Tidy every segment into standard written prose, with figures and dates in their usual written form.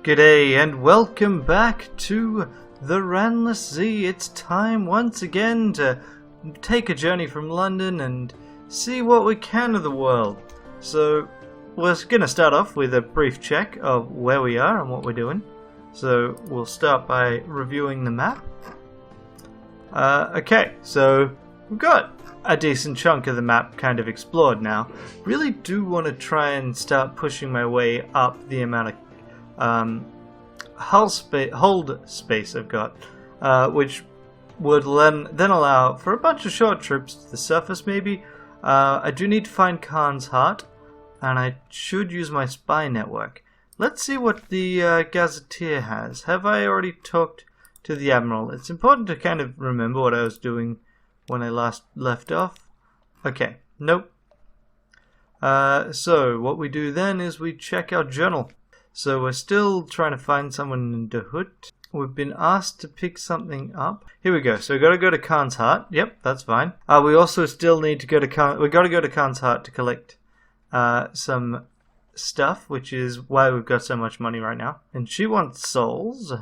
G'day and welcome back to the Ranless Z. It's time once again to take a journey from London and see what we can of the world. So we're going to start off with a brief check of where we are and what we're doing. So we'll start by reviewing the map. Okay, so we've got a decent chunk of the map kind of explored now. Really do want to try and start pushing my way up the amount of hold space I've got, which would then allow for a bunch of short trips to the surface maybe. I do need to find Khan's Heart, and I should use my spy network. Let's see what the Gazetteer has. Have I already talked to the Admiral? It's important to kind of remember what I was doing when I last left off. Okay, nope. So what we do then is we check our journal. So we're still trying to find someone in the hood. We've been asked to pick something up. Here we go. So we've got to go to Khan's Heart. Yep, that's fine. We also still need to go to we've got to go to Khan's Heart to collect some stuff, which is why we've got so much money right now. And she wants souls.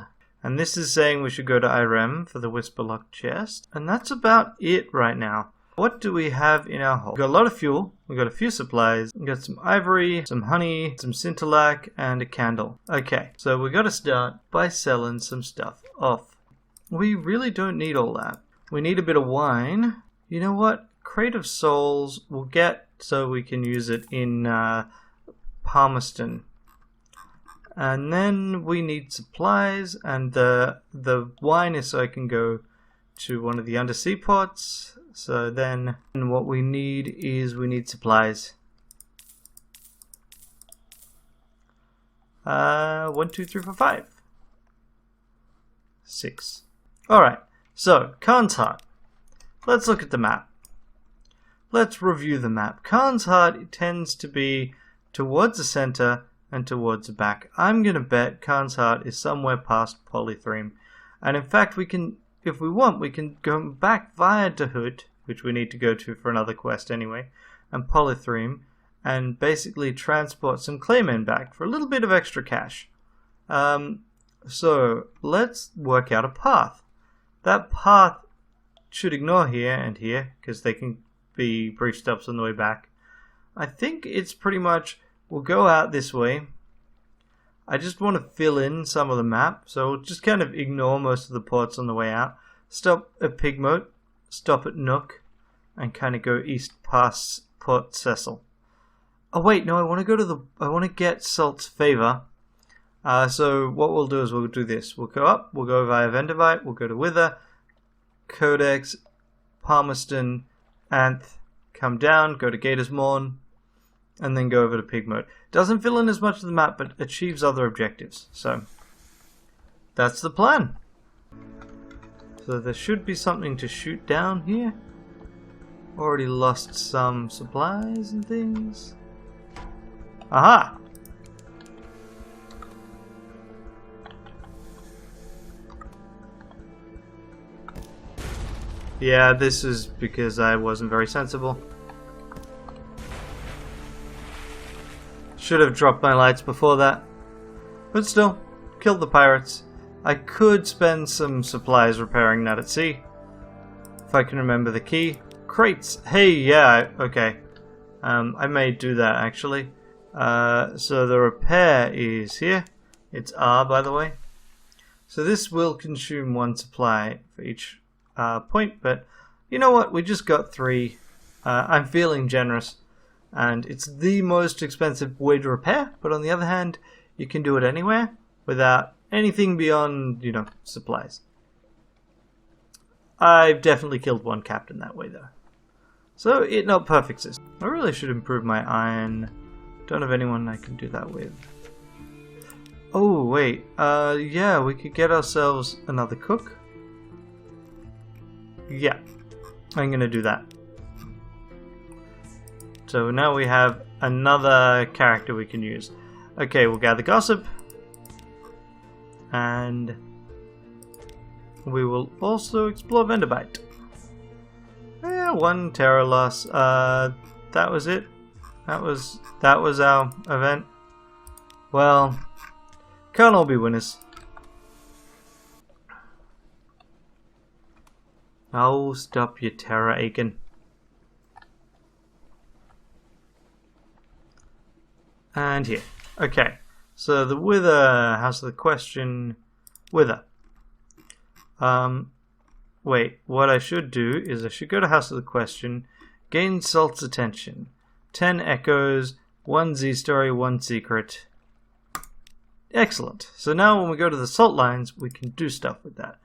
And this is saying we should go to Irem for the Whisperlock chest. And that's about it right now. What do we have in our hold? We've got a lot of fuel, we've got a few supplies, we've got some ivory, some honey, some scintillac, and a candle. Okay, so we've got to start by selling some stuff off. We really don't need all that. We need a bit of wine. You know what? Crate of souls we'll get so we can use it in Palmerston. And then we need supplies, and the wine is so I can go to one of the undersea ports. So then what we need is we need supplies. 1, 2, 3, 4, 5. 6. Alright, so Khan's Heart. Let's look at the map. Let's review the map. Khan's Heart tends to be towards the center and towards the back. I'm going to bet Khan's Heart is somewhere past Polythreme. And in fact, we can, if we want, we can go back via Dahut, which we need to go to for another quest anyway, and Polythreme, and basically transport some claymen back for a little bit of extra cash. So let's work out a path. That path should ignore here and here, because they can be brief stops on the way back. I think it's pretty much, we'll go out this way. I just want to fill in some of the map, so we'll just kind of ignore most of the ports on the way out. Stop at Pigmote, stop at Nook, and kind of go east past Port Cecil. Oh wait, no, I want to get Salt's Favor. So what we'll do is we'll do this. We'll go up, we'll go via Vendavite, we'll go to Wither, Codex, Palmerston, Anth, come down, go to Gator's Morn, and then go over to Pigmote. Doesn't fill in as much of the map, but achieves other objectives. So that's the plan. So there should be something to shoot down here. Already lost some supplies and things. Aha! Yeah, this is because I wasn't very sensible. Should have dropped my lights before that. But still, killed the pirates. I could spend some supplies repairing that at sea. If I can remember the key. Crates! Hey, yeah, okay. I may do that actually. So the repair is here. It's R, by the way. So this will consume 1 supply for each point, but you know what? We just got 3. I'm feeling generous. And it's the most expensive way to repair, but on the other hand, you can do it anywhere without anything beyond, you know, supplies. I've definitely killed 1 captain that way, though. So, it not perfect system. I really should improve my iron. Don't have anyone I can do that with. Oh, wait. Yeah, we could get ourselves another cook. Yeah, I'm gonna do that. So now we have another character we can use. Okay, we'll gather gossip. And we will also explore Vendabite. 1 terror loss. That was it. That was our event. Well, Can't all be winners. Oh, stop your terror, Aiken. And here. Okay. So the Wither, House of the Question, Wither. Wait, what I should do is I should go to House of the Question, gain Salt's attention. 10 echoes, 1 Z story, 1 secret. Excellent. So now when we go to the Salt Lines, we can do stuff with that.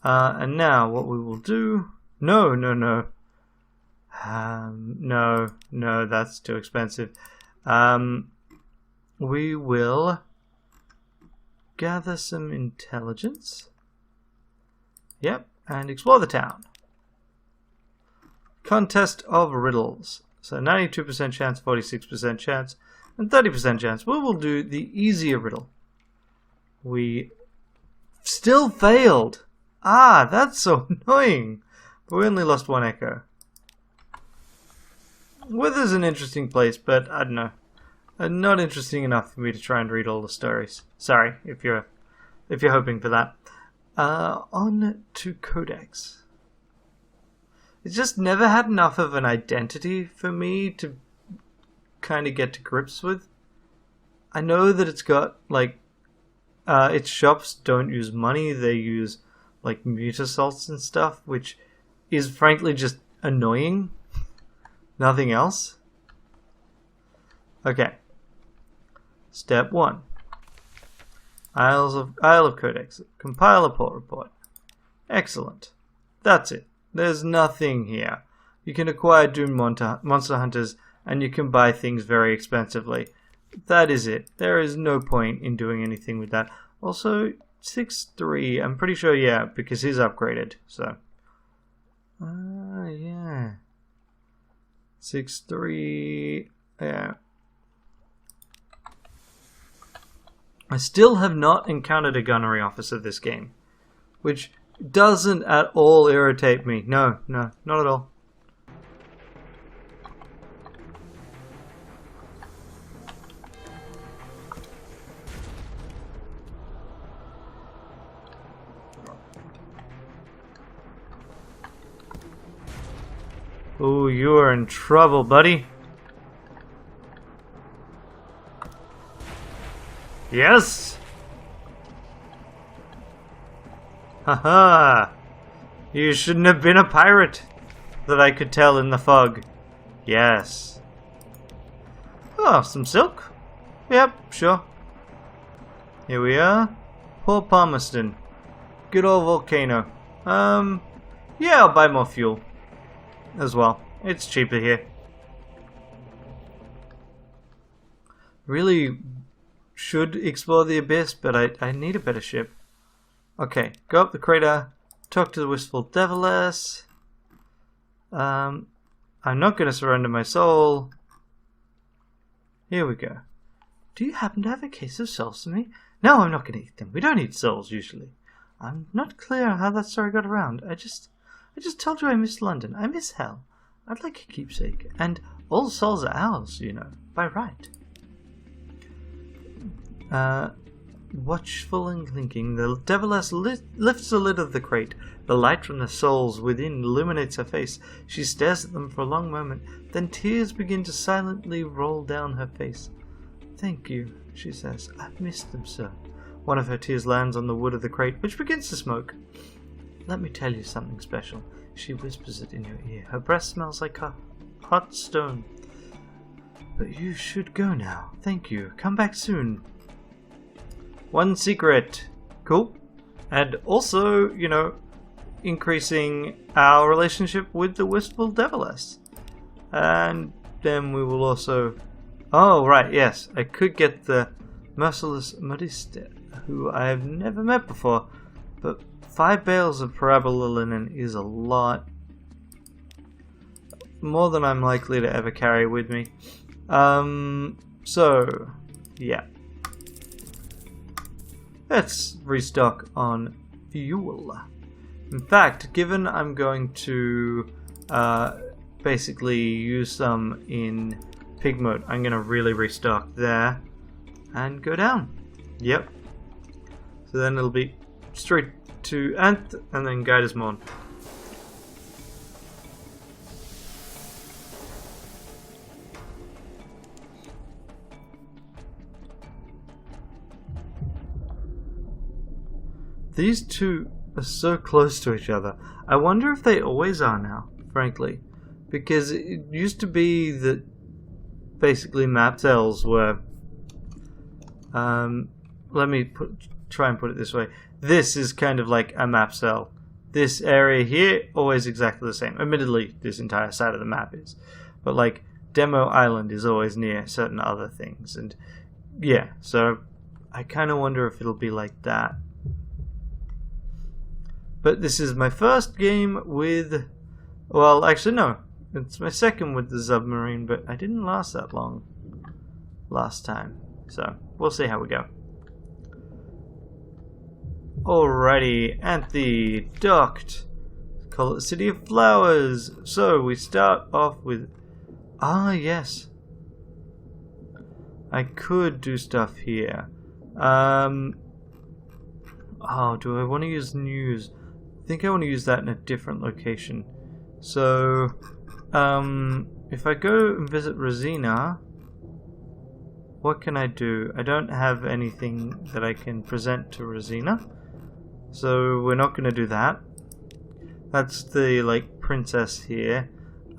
And now what we will do... No. No, that's too expensive. We will gather some intelligence. Yep, and explore the town. Contest of riddles. So 92% chance, 46% chance, and 30% chance. We will do the easier riddle. We still failed. Ah, that's so annoying. But we only lost 1 echo. Wither's an interesting place, but I don't know. Not interesting enough for me to try and read all the stories. Sorry, if you're hoping for that. On to Codex. It's just never had enough of an identity for me to kind of get to grips with. I know that it's got, like, its shops don't use money, they use, like, mutasalts and stuff, which is frankly just annoying. Nothing else. Okay. Step 1. Isle of Codex. Compile a port report. Excellent. That's it. There's nothing here. You can acquire Doom Monster Hunters, and you can buy things very expensively. That is it. There is no point in doing anything with that. Also, 6-3, I'm pretty sure, yeah, because he's upgraded, so. Yeah. 6-3, yeah. I still have not encountered a gunnery officer this game, which doesn't at all irritate me. No, not at all. Oh, you are in trouble, buddy. Yes! Haha! You shouldn't have been a pirate, that I could tell in the fog. Yes. Oh, some silk? Yep, sure. Here we are. Port Palmerston. Good old volcano. Yeah, I'll buy more fuel. As well. It's cheaper here. Really should explore the abyss, but I need a better ship. Okay, go up the crater, talk to the wistful Deviless. I'm not going to surrender my soul. Here we go. Do you happen to have a case of souls for me? No, I'm not going to eat them. We don't eat souls usually. I'm not clear how that story got around. I just told you I miss London. I miss hell. I'd like a keepsake. And all souls are ours, you know, by right. Watchful and clinking, the Deviless lifts the lid of the crate. The light from the souls within illuminates her face. She stares at them for a long moment, then tears begin to silently roll down her face. Thank you, she says. I've missed them, sir. One of her tears lands on the wood of the crate, which begins to smoke. Let me tell you something special. She whispers it in your ear. Her breath smells like a hot stone. But you should go now. Thank you. Come back soon. 1 secret. Cool. And also, you know, increasing our relationship with the wistful Deviless. And then we will also... Oh, right, yes. I could get the merciless Modiste, who I have never met before. But 5 bales of parabola linen is a lot. More than I'm likely to ever carry with me. So, yeah. Let's restock on fuel. In fact, given I'm going to basically use some in pig mode, I'm going to really restock there and go down. Yep. So then it'll be straight to Anth and then guide us on. These two are so close to each other. I wonder if they always are now, frankly. Because it used to be that basically map cells were... let me try and put it this way. This is kind of like a map cell. This area here, always exactly the same. Admittedly, this entire side of the map is. But like, Demo Island is always near certain other things. And yeah, so I kind of wonder if it'll be like that. But this is my first game with... Well, actually no. It's my second with the Zubmarine, but I didn't last that long last time. So, we'll see how we go. Alrighty, Anthe, docked. Call it City of Flowers. So, we start off with... Ah, yes. I could do stuff here. Oh, do I want to use news? I think I want to use that in a different location. So, if I go and visit Rosina, what can I do? I don't have anything that I can present to Rosina, so we're not going to do that. That's the, like, princess here.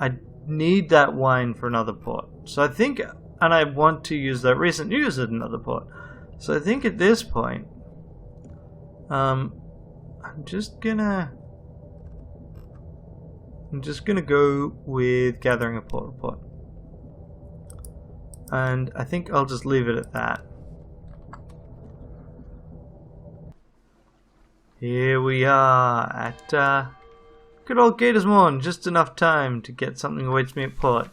I need that wine for another port. So I think, and I want to use that recent news at another port. So I think at this point, I'm just gonna go with gathering a port report. And I think I'll just leave it at that. Here we are at good old Gatorsmorn. Just enough time to get something awaits me at port.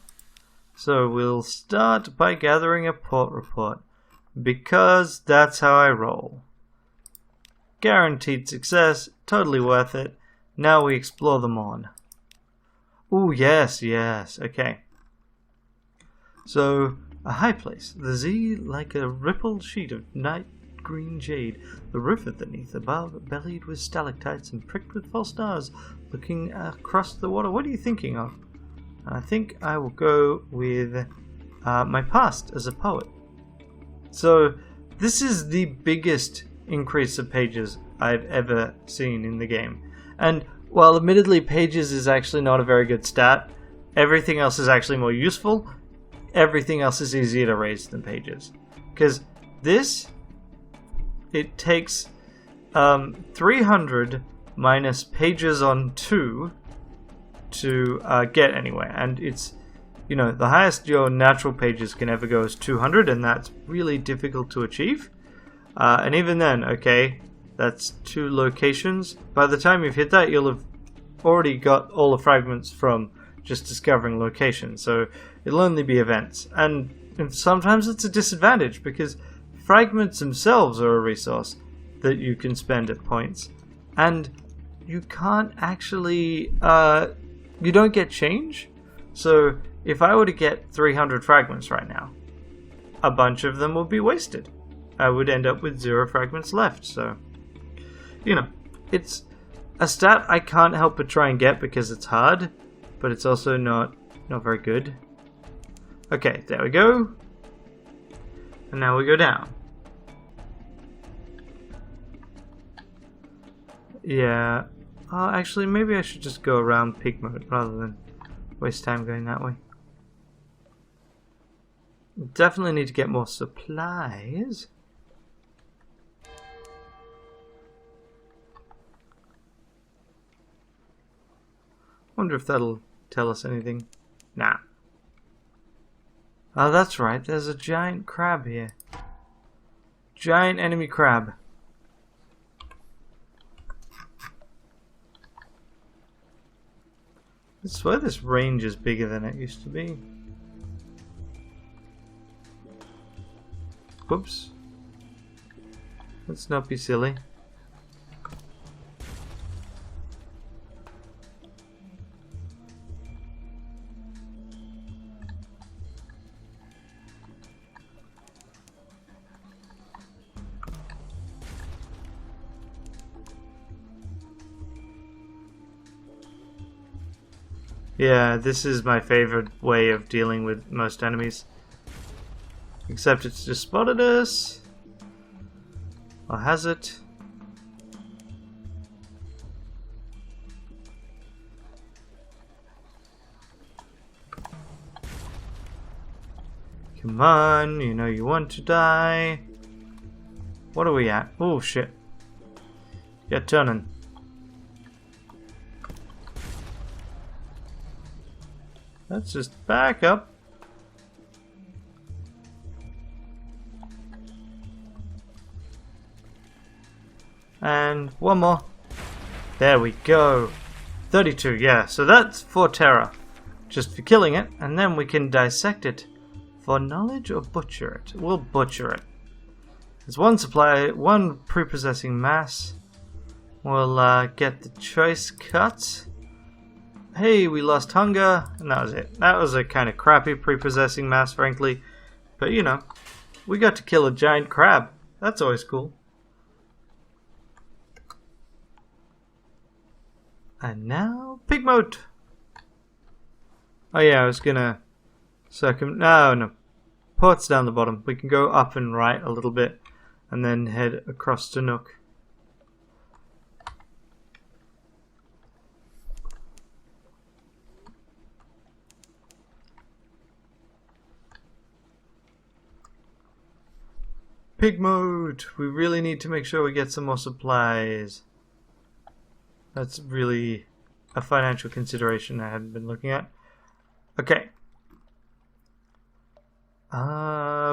So we'll start by gathering a port report, because that's how I roll. Guaranteed success, totally worth it. Now we explore them on. Ooh, yes, yes, okay. So, a high place, the sea like a rippled sheet of night green jade, the river beneath above, bellied with stalactites and pricked with false stars, looking across the water. What are you thinking of? I think I will go with my past as a poet. So, this is the biggest increase of pages I've ever seen in the game. And while admittedly pages is actually not a very good stat, everything else is actually more useful. Everything else is easier to raise than pages. Because this, it takes 300 minus pages on 2 to get anywhere. And it's, you know, the highest your natural pages can ever go is 200, and that's really difficult to achieve. And even then, okay, that's 2 locations. By the time you've hit that, you'll have already got all the fragments from just discovering locations. So it'll only be events. And sometimes it's a disadvantage, because fragments themselves are a resource that you can spend at points. And you can't actually... you don't get change. So if I were to get 300 fragments right now, a bunch of them will be wasted. I would end up with 0 fragments left. So, you know, it's a stat I can't help but try and get because it's hard, but it's also not very good. Okay, there we go. And now we go down. Yeah. Actually, maybe I should just go around pig mode rather than waste time going that way. Definitely need to get more supplies. Wonder if that'll tell us anything. Nah. Oh, that's right. There's a giant crab here. Giant enemy crab. I swear this range is bigger than it used to be. Whoops. Let's not be silly. Yeah, this is my favorite way of dealing with most enemies. Except it's just spotted us. Or has it? Come on, you know you want to die. What are we at? Oh shit. Get turning. Let's just back up. And one more. There we go. 32, yeah. So that's for terror. Just for killing it, and then we can dissect it. For knowledge or butcher it? We'll butcher it. There's one supply, one prepossessing mass. We'll get the choice cut. Hey, we lost hunger, and that was it. That was a kind of crappy prepossessing mass, frankly. But you know, we got to kill a giant crab. That's always cool. And now, pig mode. Oh yeah, I was gonna no. Port's down the bottom. We can go up and right a little bit, and then head across to Nook. Pig mode! We really need to make sure we get some more supplies. That's really a financial consideration I hadn't been looking at. Okay.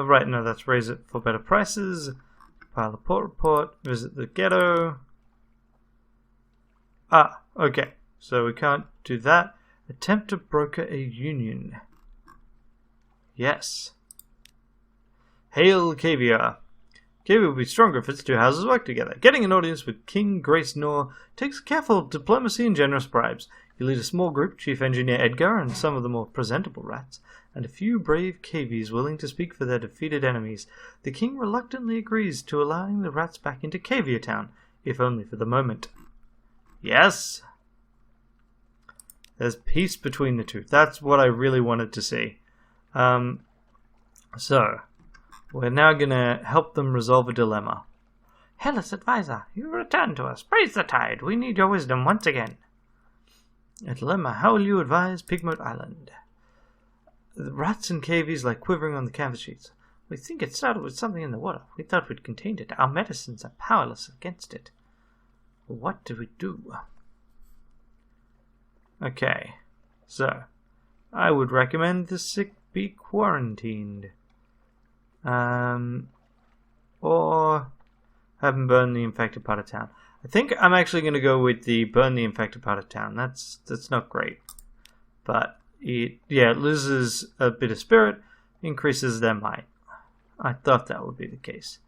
Right, no, that's raise it for better prices. File the port report. Visit the ghetto. Ah, okay. So we can't do that. Attempt to broker a union. Yes. Hail Caviar. Caviar will be stronger if its two houses work together. Getting an audience with King Grace Nor takes careful diplomacy and generous bribes. You lead a small group, Chief Engineer Edgar and some of the more presentable rats, and a few brave cavies willing to speak for their defeated enemies. The king reluctantly agrees to allowing the rats back into Caviar Town, if only for the moment. Yes! There's peace between the two. That's what I really wanted to see. So, we're now going to help them resolve a dilemma. Hellas advisor, you return to us. Praise the tide. We need your wisdom once again. A dilemma. How will you advise Pigmoat Island? The rats and cavies lie quivering on the canvas sheets. We think it started with something in the water. We thought we'd contained it. Our medicines are powerless against it. What do we do? Okay. So, I would recommend the sick be quarantined. Or have them burn the infected part of town. I think I'm actually going to go with the burn the infected part of town. That's not great. But, it loses a bit of spirit, increases their might. I thought that would be the case.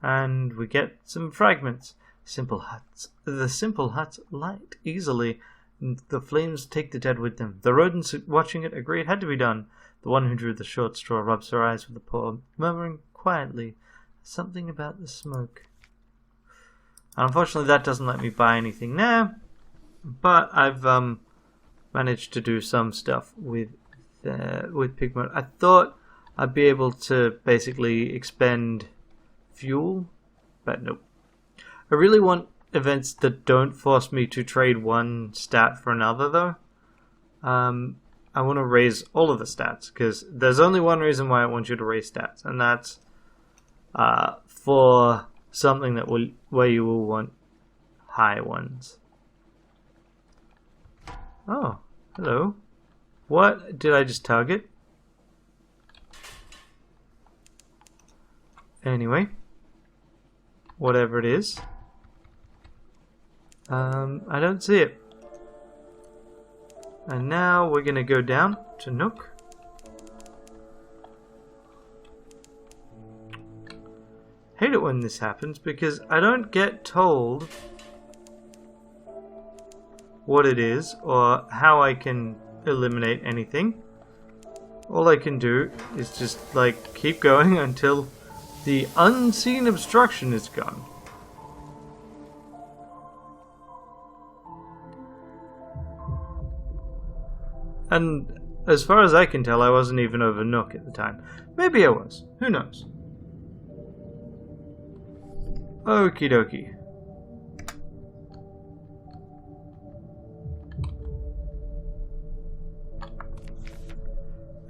And we get some fragments. Simple huts. The simple huts light easily. The flames take the dead with them. The rodents watching it agree it had to be done. The one who drew the short straw rubs her eyes with a paw, murmuring quietly something about the smoke. Unfortunately, that doesn't let me buy anything there, but I've managed to do some stuff with Pigment. I thought I'd be able to basically expend fuel, but nope. I really want events that don't force me to trade one stat for another, though. I want to raise all of the stats, because there's only one reason why I want you to raise stats, and that's for something that where you will want high ones. Oh, hello. What did I just target? Anyway, whatever it is. I don't see it. And now we're going to go down to Nook. Hate it when this happens because I don't get told what it is or how I can eliminate anything. All I can do is just keep going until the unseen obstruction is gone. And as far as I can tell, I wasn't even over Nook at the time. Maybe I was. Who knows? Okie dokie.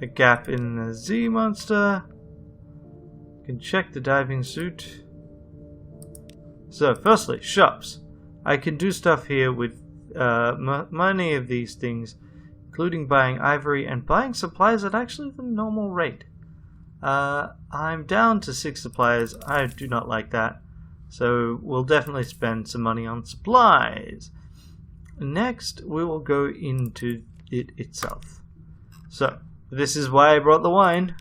A gap in the Z monster. Can check the diving suit. So, firstly, shops. I can do stuff here with many of these things, including buying ivory and buying supplies at actually the normal rate. I'm down to 6 supplies. I do not like that. So we'll definitely spend some money on supplies. Next, we will go into it itself. So, this is why I brought the wine.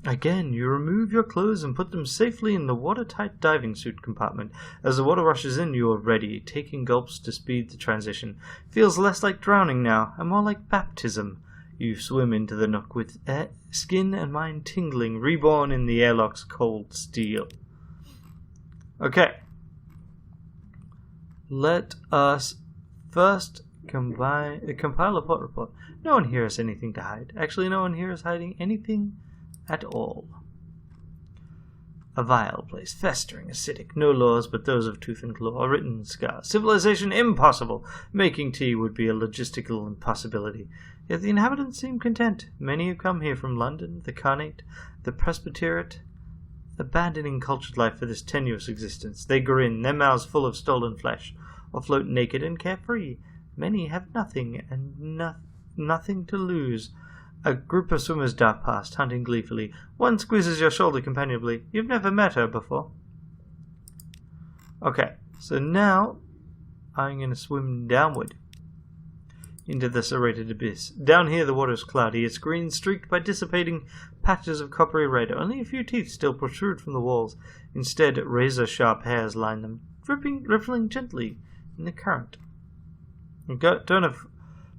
Again, you remove your clothes and put them safely in the watertight diving suit compartment. As the water rushes in, you are ready, taking gulps to speed the transition. Feels less like drowning now, and more like baptism. You swim into the Nook with skin and mind tingling, reborn in the airlock's cold steel. Okay. Let us first compile a plot report. No one here has anything to hide. Actually, no one here is hiding anything at all. A vile place, festering, acidic, no laws but those of tooth and claw, written scars. Civilization impossible. Making tea would be a logistical impossibility. Yet the inhabitants seem content. Many have come here from London, the Carnate, the Presbyteriate, abandoning cultured life for this tenuous existence. They grin, their mouths full of stolen flesh, or float naked and carefree. Many have nothing, and nothing to lose. A group of swimmers dart past, hunting gleefully. One squeezes your shoulder companionably. You've never met her before. Okay, so now I'm going to swim downward into the serrated abyss. Down here the water is cloudy, its green streaked by dissipating patches of coppery red. Only a few teeth still protrude from the walls. Instead, razor-sharp hairs line them, rippling gently in the current. We don't have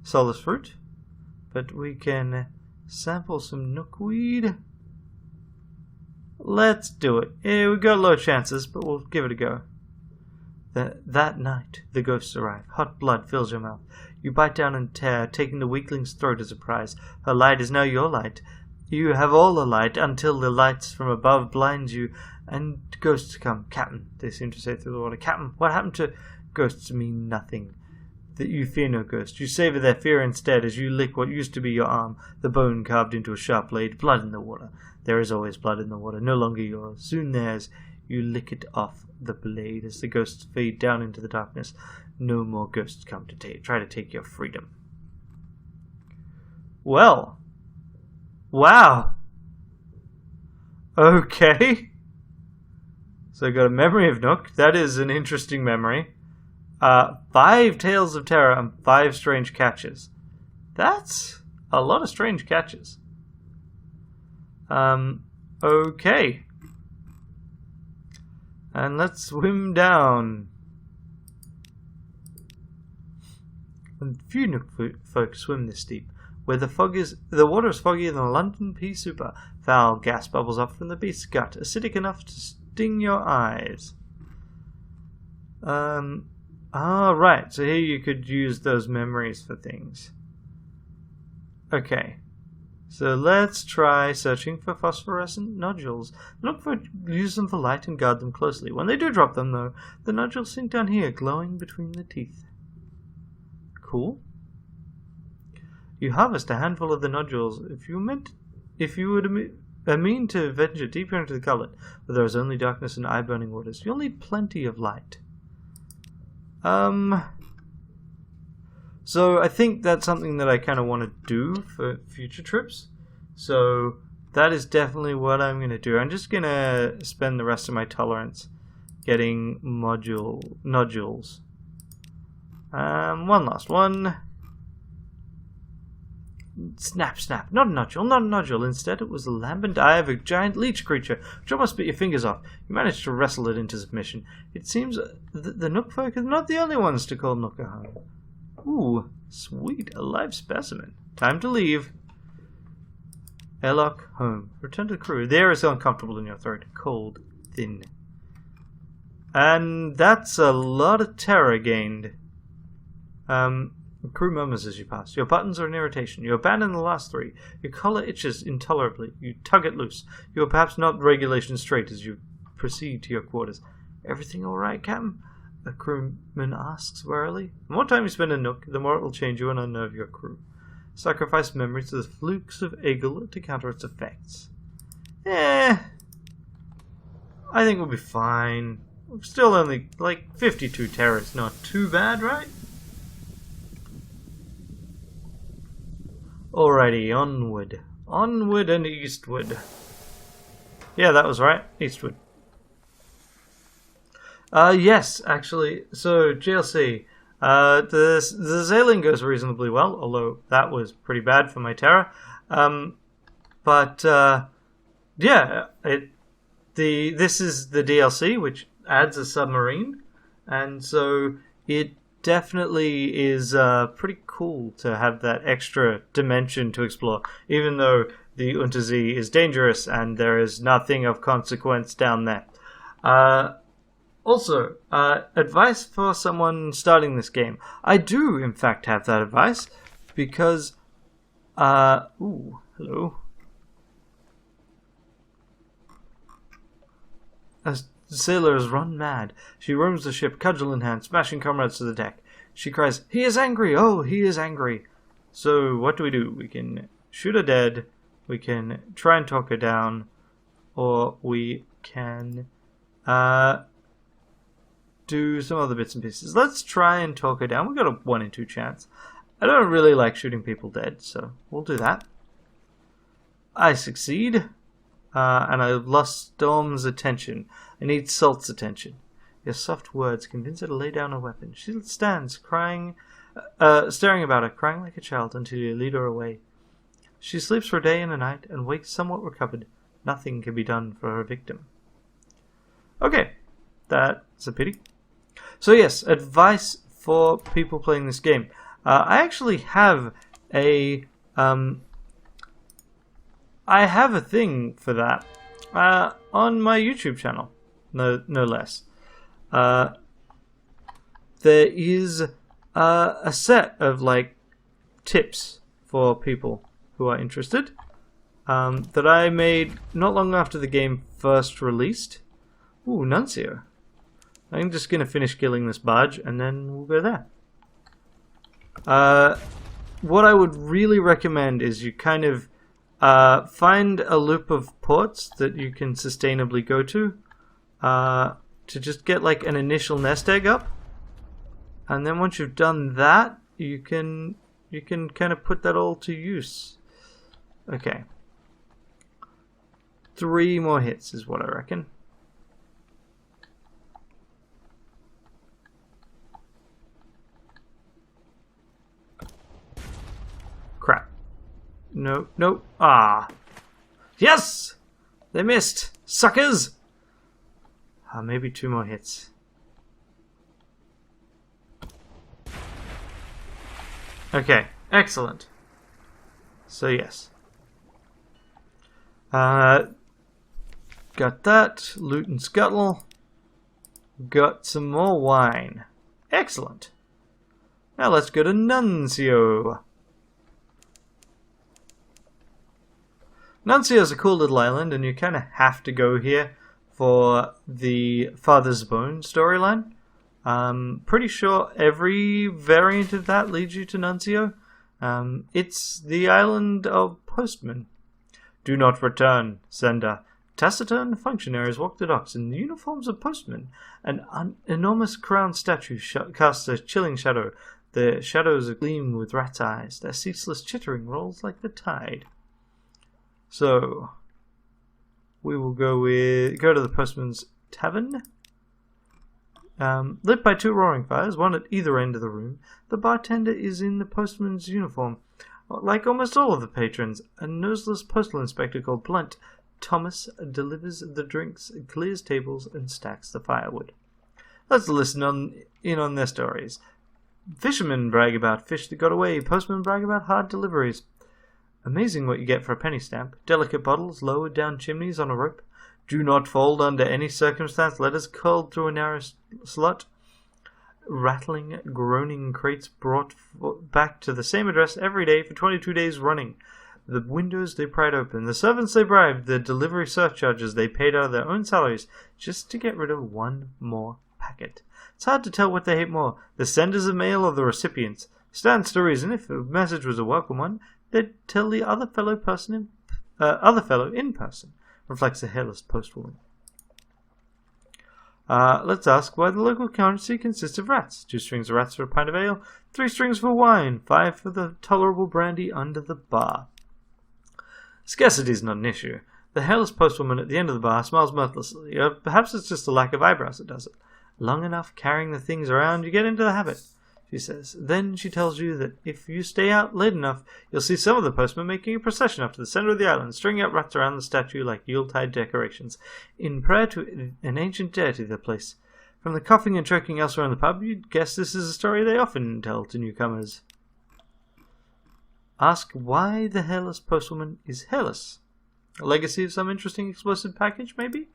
Sunless fruit, but we can sample some nookweed. Let's do it. Yeah, we've got low chances, but we'll give it a go. That night, the ghosts arrive. Hot blood fills your mouth. You bite down and tear, taking the weakling's throat as a prize. Her light is now your light. You have all the light until the lights from above blind you, and ghosts come. Captain, they seem to say through the water. Captain, what happened to ghosts mean nothing. That you fear no ghost. You savor their fear instead as you lick what used to be your arm, the bone carved into a sharp blade. Blood in the water. There is always blood in the water, no longer yours, soon theirs. You lick it off the blade as the ghosts fade down into the darkness. No more ghosts come to try to take your freedom. Well. Wow. Okay. So I got a memory of Nook. That is an interesting memory. 5 tales of terror and 5 strange catches. That's a lot of strange catches. Okay. And let's swim down. And few Nook folk swim this deep, where the water is foggier than a London pea super. Foul gas bubbles up from the beast's gut, acidic enough to sting your eyes. Right, so here you could use those memories for things. Okay, so let's try searching for phosphorescent nodules. Use them for light and guard them closely. When they do drop them, though, the nodules sink down here, glowing between the teeth. Cool. You harvest a handful of the nodules. If you mean to venture deeper into the gullet, where there is only darkness and eye-burning waters, you'll need plenty of light. So I think that's something that I kind of want to do for future trips. So that is definitely what I'm going to do. I'm just going to spend the rest of my tolerance getting nodules. One last one. Snap, snap. Not a nodule. Instead, it was the lambent eye of a giant leech creature, which almost bit your fingers off. You managed to wrestle it into submission. It seems the Nook folk are not the only ones to call Nook a home. Ooh, sweet, a live specimen. Time to leave. Airlock, home. Return to the crew. The air is uncomfortable in your throat. Cold, thin. And that's a lot of terror gained. The crew murmurs as you pass. Your buttons are an irritation. You abandon the last three. Your collar itches intolerably. You tug it loose. You are perhaps not regulation straight as you proceed to your quarters. Everything all right, Captain? A crewman asks warily. The more time you spend in Nook, the more it will change you and unnerve your crew. Sacrifice memory to the flukes of Eagle to counter its effects. I think we'll be fine. We're still only, like, 52 terrors. Not too bad, right? Alrighty, onward. Onward and eastward. Yeah, that was right. Eastward. Yes, actually. So, GLC. The sailing goes reasonably well, although that was pretty bad for my terror. Yeah, this is the DLC, which adds a submarine, and so it definitely is pretty cool to have that extra dimension to explore, even though the Untersee is dangerous and there is nothing of consequence down there. Also, advice for someone starting this game. I do, in fact, have that advice, because... ooh, hello. A sailor has run mad. She roams the ship, cudgel in hand, smashing comrades to the deck. She cries, "He is angry! Oh, he is angry!" So, what do? We can shoot her dead, we can try and talk her down, or we can, do some other bits and pieces. Let's try and talk her down. We've got a 1 in 2 chance. I don't really like shooting people dead, so we'll do that. I succeed. And I lost Storm's attention. I need Salt's attention. Your soft words convince her to lay down her weapon. She stands, staring about her, crying like a child until you lead her away. She sleeps for a day and a night and wakes somewhat recovered. Nothing can be done for her victim. Okay, that's a pity. So yes, advice for people playing this game. I actually have a thing for that on my YouTube channel, no less. There is a set of like tips for people who are interested that I made not long after the game first released. Ooh, Nuncio. I'm just going to finish killing this barge and then we'll go there. What I would really recommend is you kind of find a loop of ports that you can sustainably go to just get like an initial nest egg up, and then once you've done that, you can kind of put that all to use. Okay, 3 more hits is what I reckon. Crap. No. Ah. Yes! They missed. Suckers! Maybe 2 more hits. Okay. Excellent. So, yes. Got that. Loot and scuttle. Got some more wine. Excellent. Now let's go to Nuncio. Nuncio is a cool little island, and you kind of have to go here for the Father's Bone storyline. Pretty sure every variant of that leads you to Nuncio. It's the island of postmen. Do not return, sender. Taciturn functionaries walk the docks in the uniforms of postmen. An enormous crowned statue casts a chilling shadow. The shadows gleam with rat's eyes. Their ceaseless chittering rolls like the tide. So, we will go to the postman's tavern. Lit by 2 roaring fires, one at either end of the room. The bartender is in the postman's uniform. Like almost all of the patrons, a noseless postal inspector called Blunt, Thomas delivers the drinks, clears tables, and stacks the firewood. Let's listen in on their stories. Fishermen brag about fish that got away. Postmen brag about hard deliveries. Amazing what you get for a penny stamp. Delicate bottles lowered down chimneys on a rope. Do not fold under any circumstance. Letters curled through a narrow slut. rattling, groaning crates brought back to the same address every day for 22 days running. The windows they pried open, the servants they bribed, the delivery surcharges they paid out of their own salaries just to get rid of one more packet. It's hard to tell what they hate more, the senders of mail or the recipients. Stands to reason, if a message was a welcome one, they'd tell the other fellow in person, reflects the hairless postwoman. Let's ask why the local currency consists of rats. 2 strings of rats for a pint of ale, 3 strings for wine, 5 for the tolerable brandy under the bar. Scarcity is not an issue. The hairless postwoman at the end of the bar smiles mirthlessly, or perhaps it's just a lack of eyebrows that does it. Long enough carrying the things around, you get into the habit, she says. Then she tells you that if you stay out late enough, you'll see some of the postmen making a procession up to the center of the island, stringing out rats around the statue like Yuletide decorations, in prayer to an ancient deity of the place. From the coughing and choking elsewhere in the pub, you'd guess this is a story they often tell to newcomers. Ask why the hairless postwoman is hairless. A legacy of some interesting explosive package, maybe?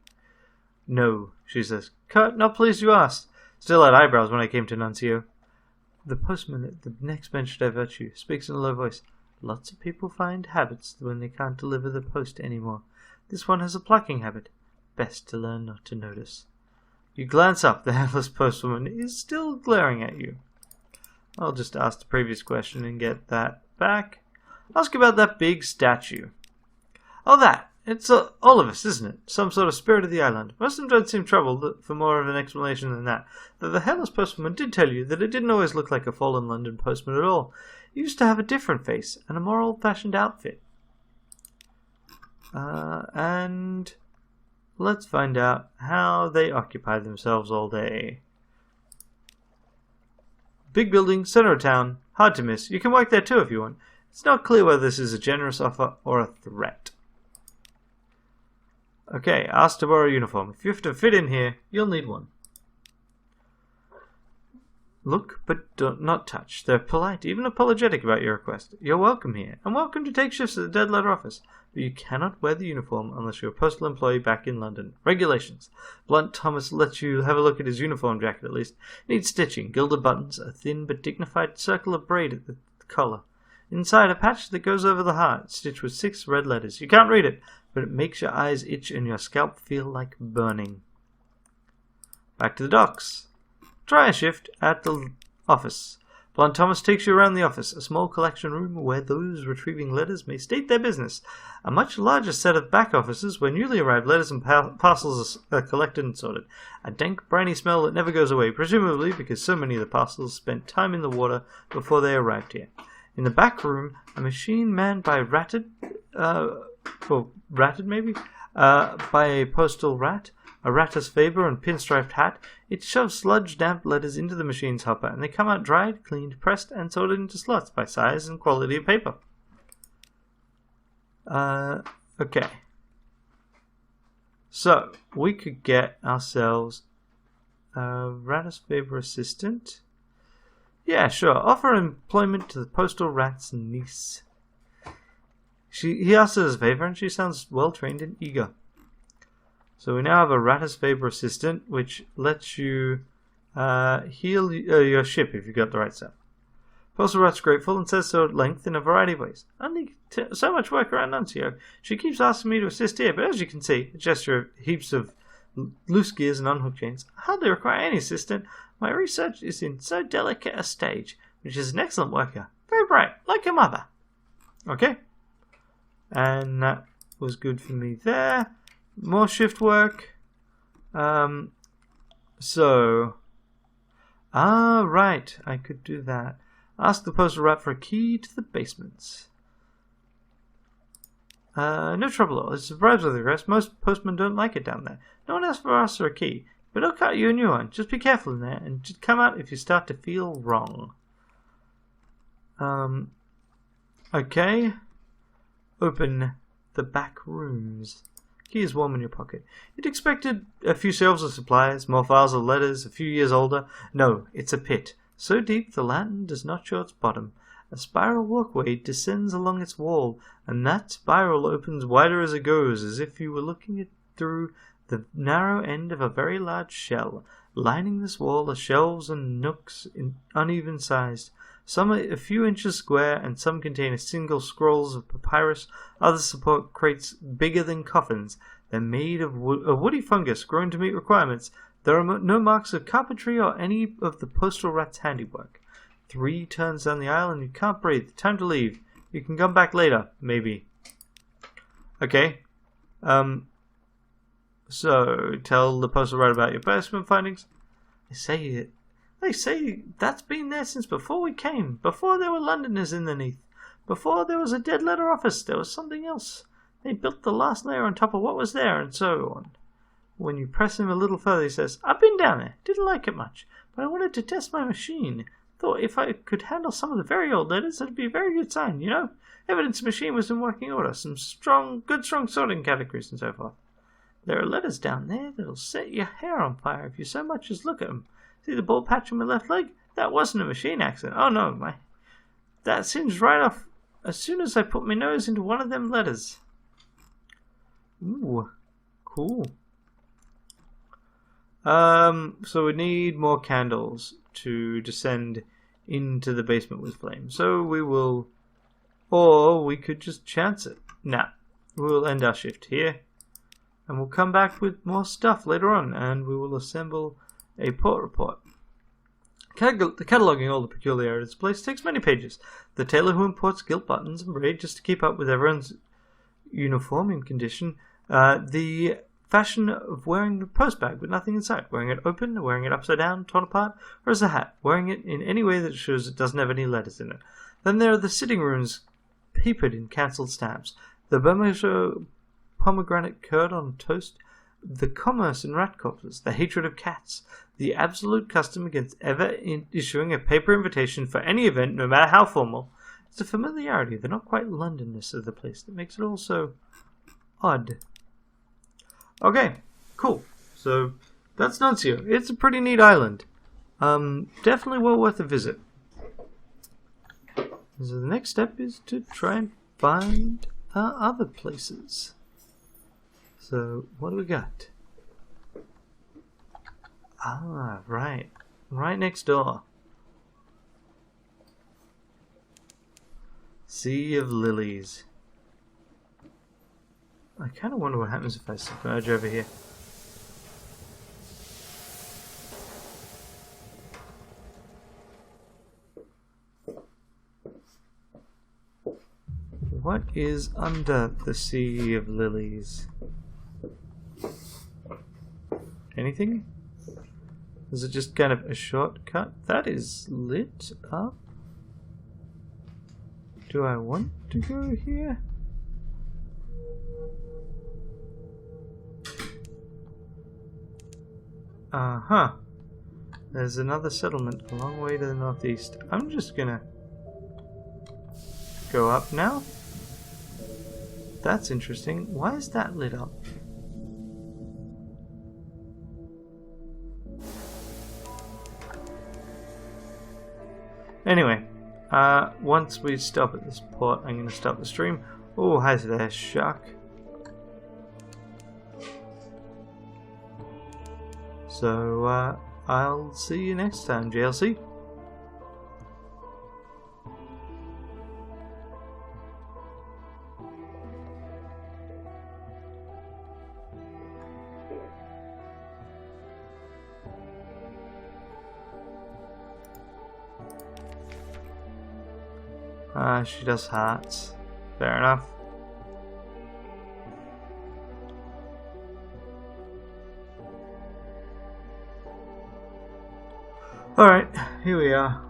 No, she says. Kurt, not pleased you asked. Still had eyebrows when I came to Nuncio. The postman at the next bench divert you, speaks in a low voice. Lots of people find habits when they can't deliver the post anymore. This one has a plucking habit. Best to learn not to notice. You glance up. The hairless postwoman is still glaring at you. I'll just ask the previous question and get that back. Ask about that big statue. Oh, that. It's all of us, isn't it? Some sort of spirit of the island. Most of them don't seem troubled for more of an explanation than that. Though the hairless postman did tell you that it didn't always look like a fallen London postman at all. It used to have a different face and a more old-fashioned outfit. And let's find out how they occupy themselves all day. Big building, center of town, hard to miss. You can work there too if you want. It's not clear whether this is a generous offer or a threat. Okay, ask to borrow a uniform. If you have to fit in here, you'll need one. Look, but not touch. They're polite, even apologetic about your request. You're welcome here, and welcome to take shifts at the Dead Letter Office. But you cannot wear the uniform unless you're a postal employee back in London. Regulations. Blunt Thomas lets you have a look at his uniform jacket at least. Needs stitching, gilded buttons, a thin but dignified circle of braid at the collar. Inside, a patch that goes over the heart, stitched with 6 red letters. You can't read it, but it makes your eyes itch and your scalp feel like burning. Back to the docks. Try a shift at the office. Blunt Thomas takes you around the office, a small collection room where those retrieving letters may state their business. A much larger set of back offices where newly arrived letters and parcels are collected and sorted. A dank, briny smell that never goes away, presumably because so many of the parcels spent time in the water before they arrived here. In the back room, a machine manned by by a postal rat, a rattus faber and pinstriped hat. It shoves sludge-damp letters into the machine's hopper, and they come out dried, cleaned, pressed, and sorted into slots by size and quality of paper. Okay. So, we could get ourselves a rattus faber assistant. Yeah, sure. Offer employment to the postal rat's niece. He asks her as a favor, and she sounds well-trained and eager. So we now have a rattus faber assistant, which lets you heal your ship if you've got the right stuff. Postal rat's grateful and says so at length in a variety of ways. Only so much work around Nuncio. She keeps asking me to assist here, but as you can see, a gesture of heaps of loose gears and unhooked chains. I hardly require any assistant. My research is in so delicate a stage, which is an excellent worker. Very bright, like her mother. Okay. And that was good for me there. More shift work. Right. I could do that. Ask the postal rat for a key to the basements. No trouble at all. It's surprised with the rest. Most postmen don't like it down there. No one asks for us for a key. But I'll cut you a new one. Just be careful in there, and just come out if you start to feel wrong. Okay. Open the back rooms. Key is warm in your pocket. You'd expected a few shelves of supplies, more files of letters, a few years older. No, it's a pit. So deep the lantern does not show its bottom. A spiral walkway descends along its wall, and that spiral opens wider as it goes, as if you were looking through the narrow end of a very large shell. Lining this wall are shelves and nooks uneven sized. Some are a few inches square, and some contain a single scrolls of papyrus. Others support crates bigger than coffins. They're made of a woody fungus grown to meet requirements. There are no marks of carpentry or any of the postal rat's handiwork. 3 turns down the aisle and you can't breathe. Time to leave. You can come back later, maybe. Okay. So, tell the postal rat about your basement findings. They say that's been there since before we came. Before there were Londoners underneath. Before there was a dead letter office, there was something else. They built the last layer on top of what was there, and so on. When you press him a little further, he says, I've been down there. Didn't like it much. But I wanted to test my machine. Thought if I could handle some of the very old letters, that'd be a very good sign, you know? Evidence the machine was in working order. Some good strong sorting categories and so forth. There are letters down there that'll set your hair on fire if you so much as look at them. See the bald patch on my left leg? That wasn't a machine accident. Oh no, that singed right off as soon as I put my nose into one of them letters. Ooh, cool. So we need more candles to descend into the basement with flames. So we will, or we could just chance it. Nah, we'll end our shift here, and we'll come back with more stuff later on, and we will assemble a port report. Cataloging all the peculiarities of the place takes many pages. The tailor who imports gilt buttons and braid just to keep up with everyone's uniform and condition. The fashion of wearing the post bag with nothing inside, wearing it open, wearing it upside down, torn apart, or as a hat, wearing it in any way that shows it doesn't have any letters in it. Then there are the sitting rooms papered in cancelled stamps, the Bermuda pomegranate curd on toast, the commerce in rat corpses, the hatred of cats, the absolute custom against ever issuing a paper invitation for any event, no matter how formal. It's the familiarity, the not quite Londonness of the place that makes it all so odd. Okay, cool. So that's Nuncio. It's a pretty neat island. Definitely well worth a visit. So the next step is to try and find other places. So what do we got? Ah, right. Right next door. Sea of Lilies. I kind of wonder what happens if I submerge over here. What is under the Sea of Lilies? Anything? Is it just kind of a shortcut? That is lit up. Do I want to go here? Uh-huh. There's another settlement a long way to the northeast. I'm just gonna go up now. That's interesting. Why is that lit up? Anyway, once we stop at this port, I'm gonna stop the stream. Oh, hi there, shark. So, I'll see you next time, JLC. She does hearts. Fair enough. Alright, here we are.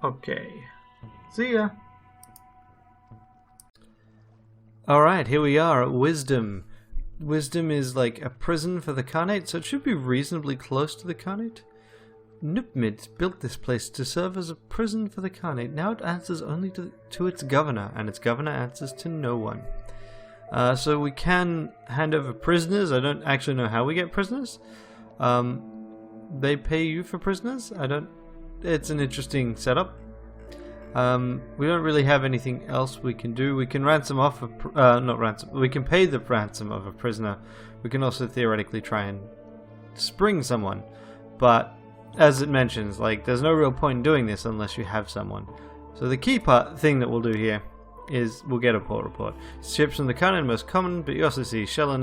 Okay. See ya. Alright, here we are at Wisdom. Wisdom is like a prison for the Khanate, so it should be reasonably close to the Khanate. Nupmid built this place to serve as a prison for the Khanate. Now it answers only to its governor, and its governor answers to no one. So we can hand over prisoners. I don't actually know how we get prisoners. They pay you for prisoners? It's an interesting setup. We don't really have anything else we can do. We can ransom off not ransom. We can pay the ransom of a prisoner. We can also theoretically try and spring someone, but as it mentions, like, there's no real point in doing this unless you have someone. So the key thing that we'll do here is we'll get a port report. Ships from the continent are most common, but you also see shell-in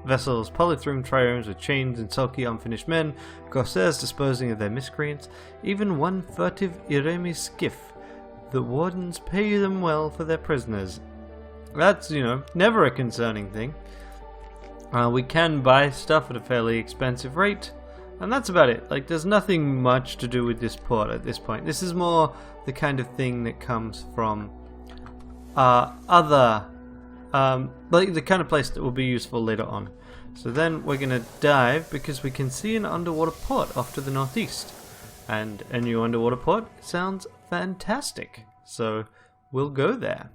vessels, polythrome triremes with chains and sulky unfinished men, corsairs disposing of their miscreants, even one furtive Iremi skiff. The wardens pay them well for their prisoners. That's, never a concerning thing. We can buy stuff at a fairly expensive rate, and that's about it. Like, there's nothing much to do with this port at this point. This is more the kind of thing that comes from like the kind of place that will be useful later on. So then we're going to dive because we can see an underwater port off to the northeast. And a new underwater port sounds fantastic. So we'll go there.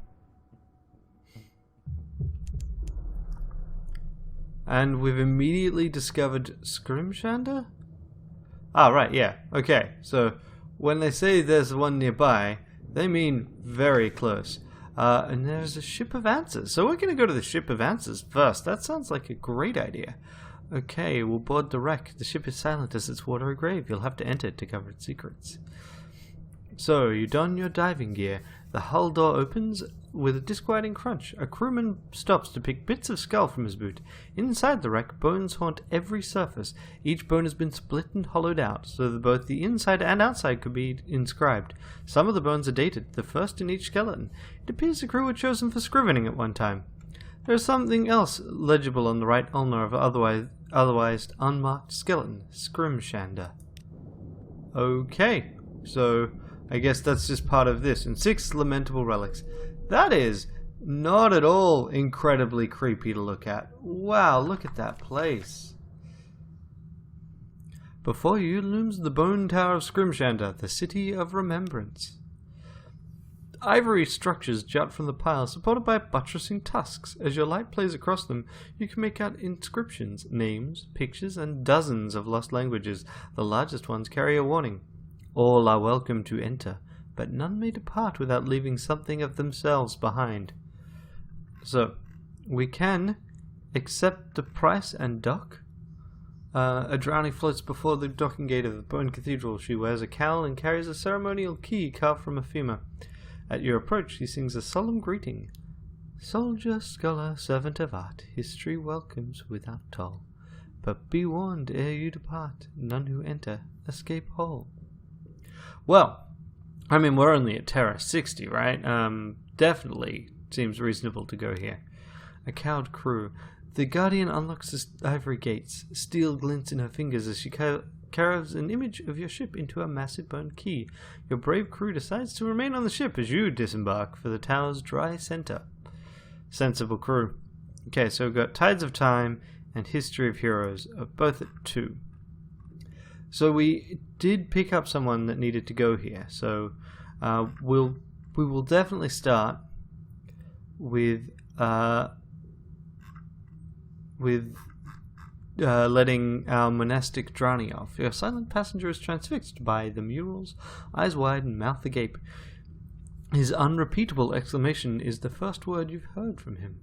And we've immediately discovered Scrimshander? Ah, right, yeah. Okay, so when they say there's one nearby, they mean very close. And there's a ship of answers. So we're going to go to the ship of answers first. That sounds like a great idea. Okay, we'll board the wreck. The ship is silent as its watery grave. You'll have to enter it to cover its secrets. So, you don your diving gear. The hull door opens with a disquieting crunch. A crewman stops to pick bits of skull from his boot. Inside the wreck, bones haunt every surface. Each bone has been split and hollowed out, so that both the inside and outside could be inscribed. Some of the bones are dated, the first in each skeleton. It appears the crew were chosen for scrivening at one time. There is something else legible on the right ulnar of otherwise unmarked skeleton. Scrimshander. Okay, so I guess that's just part of this. And 6 lamentable relics. That is not at all incredibly creepy to look at. Wow, look at that place. Before you looms the bone tower of Scrimshander, the city of remembrance. Ivory structures jut from the pile, supported by buttressing tusks. As your light plays across them, you can make out inscriptions, names, pictures, and dozens of lost languages. The largest ones carry a warning. All are welcome to enter, but none may depart without leaving something of themselves behind. So, we can accept the price and dock. A drowning floats before the docking gate of the Bone Cathedral. She wears a cowl and carries a ceremonial key carved from a femur. At your approach, she sings a solemn greeting. Soldier, scholar, servant of art, history welcomes without toll. But be warned ere you depart, none who enter escape whole. Well, I mean, we're only at Terra 60, right? Definitely seems reasonable to go here. A cowed crew. The Guardian unlocks the ivory gates. Steel glints in her fingers as she carves an image of your ship into a massive bone key. Your brave crew decides to remain on the ship as you disembark for the tower's dry center. Sensible crew. Okay, so we've got Tides of Time and History of Heroes, both at 2. So we did pick up someone that needed to go here. So we will definitely start with letting our monastic Drani off. Your silent passenger is transfixed by the murals, eyes wide and mouth agape. His unrepeatable exclamation is the first word you've heard from him.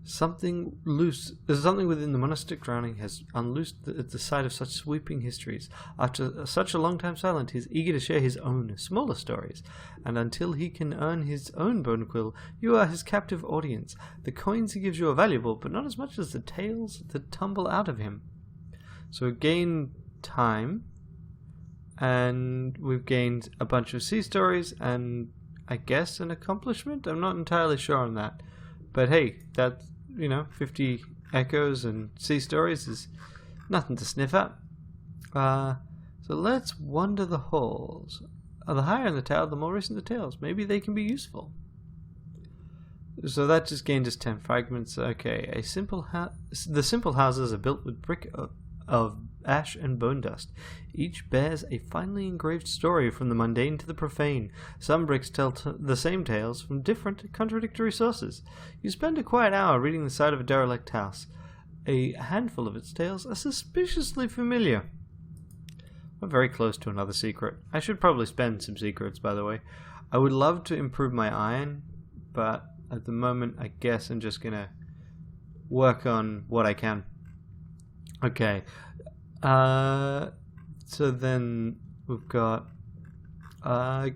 Something within the monastic drowning has unloosed at the sight of such sweeping histories. After such a long time silent, he is eager to share his own smaller stories, and until he can earn his own bone quill, you are his captive audience. The coins he gives you are valuable, but not as much as the tales that tumble out of him. So we gain time, and we've gained a bunch of sea stories, and I guess an accomplishment? I'm not entirely sure on that. But hey, that's, 50 echoes and sea stories is nothing to sniff at. So let's wander the halls. The higher in the tower, the more recent the tales. Maybe they can be useful. So that just gained us 10 fragments. Okay, the simple houses are built with brick of ash and bone dust. Each bears a finely engraved story from the mundane to the profane. Some bricks tell the same tales from different, contradictory sources. You spend a quiet hour reading the side of a derelict house. A handful of its tales are suspiciously familiar. I'm very close to another secret. I should probably spend some secrets, by the way. I would love to improve my iron, but at the moment I guess I'm just gonna work on what I can. Okay. So then we've got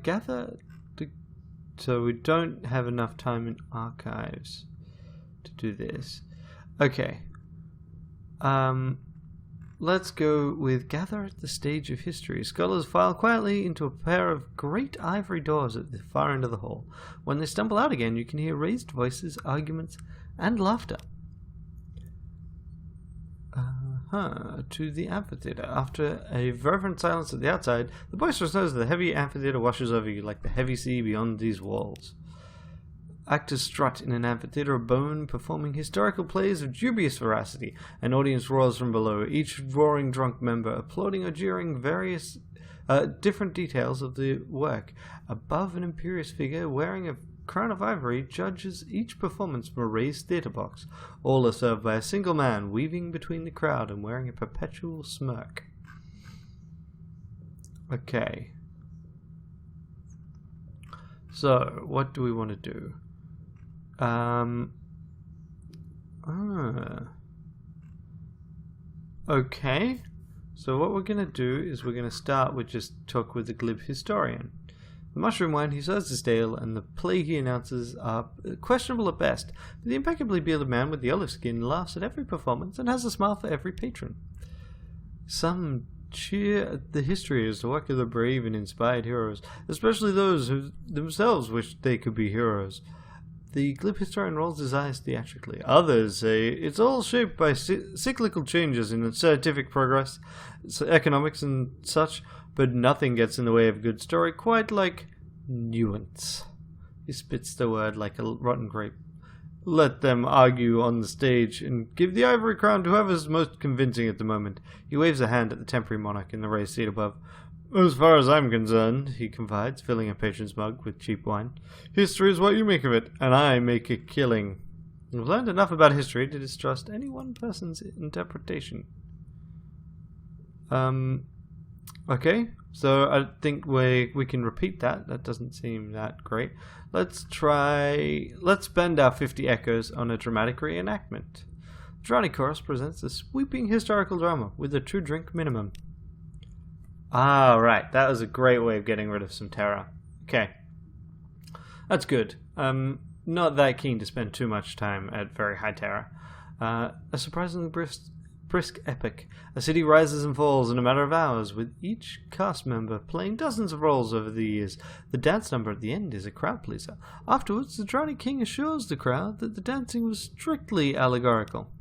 gather. So we don't have enough time in archives to do this. Okay. Let's go with gather at the stage of history. Scholars file quietly into a pair of great ivory doors at the far end of the hall. When they stumble out again, you can hear raised voices, arguments, and laughter. To the amphitheater. After a reverent silence at the outside, the boisterous noise of the heavy amphitheater washes over you like the heavy sea beyond these walls. Actors strut in an amphitheater of bone, performing historical plays of dubious veracity. An audience roars from below, each roaring drunk member applauding or jeering various different details of the work. Above, an imperious figure wearing a crown of ivory judges each performance from a raised theatre box. All are served by a single man, weaving between the crowd and wearing a perpetual smirk. Okay. So, what do we want to do? Okay. So what we're going to do is we're going to start with just talk with the glib historian. The mushroom wine he serves is stale, and the play he announces are questionable at best, but the impeccably bearded man with the olive skin laughs at every performance and has a smile for every patron. Some cheer at the history as the work of the brave and inspired heroes, especially those who themselves wish they could be heroes. The glib historian rolls his eyes theatrically. Others say it's all shaped by cyclical changes in scientific progress, economics and such, but nothing gets in the way of a good story quite like nuance. He spits the word like a rotten grape. Let them argue on the stage and give the ivory crown to whoever's most convincing at the moment. He waves a hand at the temporary monarch in the raised seat above. As far as I'm concerned, he confides, filling a patron's mug with cheap wine, history is what you make of it, and I make a killing. I've learned enough about history to distrust any one person's interpretation. Okay, so I think we can repeat that. That doesn't seem that great. Let's spend our 50 echoes on a dramatic reenactment. The Ranneko chorus presents a sweeping historical drama with a 2-drink minimum. Ah, right. That was a great way of getting rid of some terror. Okay. That's good. Not that keen to spend too much time at very high terror. A surprisingly brisk epic. A city rises and falls in a matter of hours, with each cast member playing dozens of roles over the years. The dance number at the end is a crowd pleaser. Afterwards, the drowning king assures the crowd that the dancing was strictly allegorical.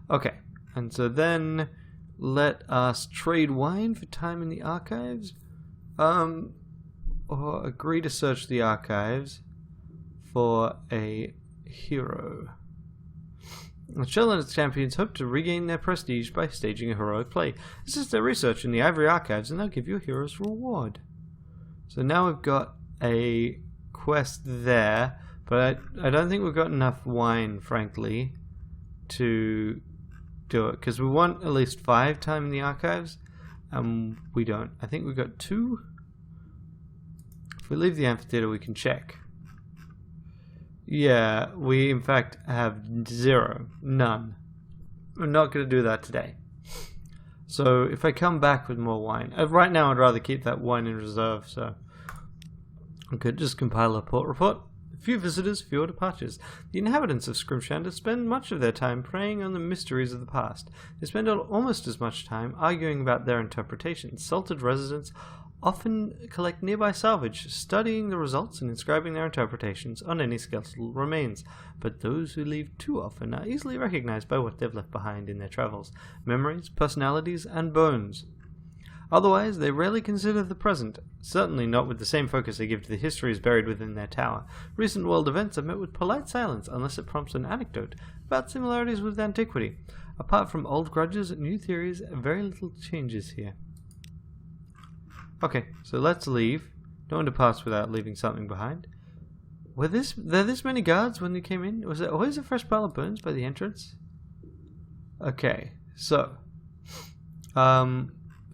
Okay. And so then let us trade wine for time in the archives, or agree to search the archives for a hero. Shell and its champions hope to regain their prestige by staging a heroic play. Assist their research in the ivory archives and they'll give you a hero's reward. So now we've got a quest there, but I don't think we've got enough wine, frankly, to do it, because we want at least 5 time in the archives, and we don't. I think we've got 2. If we leave the amphitheater, we can check. Yeah, we in fact have 0. None. We're not going to do that today. So if I come back with more wine, right now I'd rather keep that wine in reserve, so I could just compile a port report. Few visitors, fewer departures. The inhabitants of Scrimshander spend much of their time preying on the mysteries of the past. They spend almost as much time arguing about their interpretations. Salted residents often collect nearby salvage, studying the results and inscribing their interpretations on any skeletal remains. But those who leave too often are easily recognized by what they've left behind in their travels: memories, personalities, and bones. Otherwise, they rarely consider the present, certainly not with the same focus they give to the histories buried within their tower. Recent world events are met with polite silence unless it prompts an anecdote about similarities with antiquity. Apart from old grudges and new theories, very little changes here. Okay, so let's leave. No one departs without leaving something behind. Were there this many guards when they came in? Was there always a fresh pile of bones by the entrance? Okay, so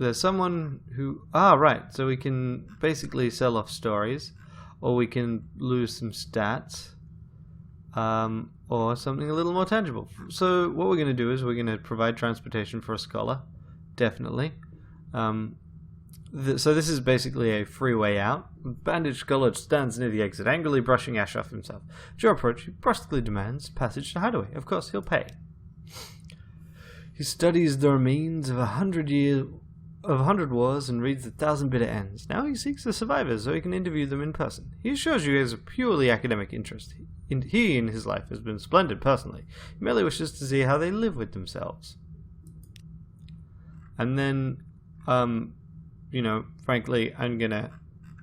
there's someone who... Ah, right. So we can basically sell off stories, or we can lose some stats, or something a little more tangible. So what we're going to do is we're going to provide transportation for a scholar, definitely. So this is basically a free way out. Bandaged scholar stands near the exit, angrily brushing ash off himself. At your approach, he brusquely demands passage to hideaway. Of course, he'll pay. He studies the remains of 100 wars and reads 1,000 bitter ends. Now he seeks the survivors so he can interview them in person. He assures you he has a purely academic interest. He in his life has been splendid personally. He merely wishes to see how they live with themselves. And then, you know, frankly, I'm gonna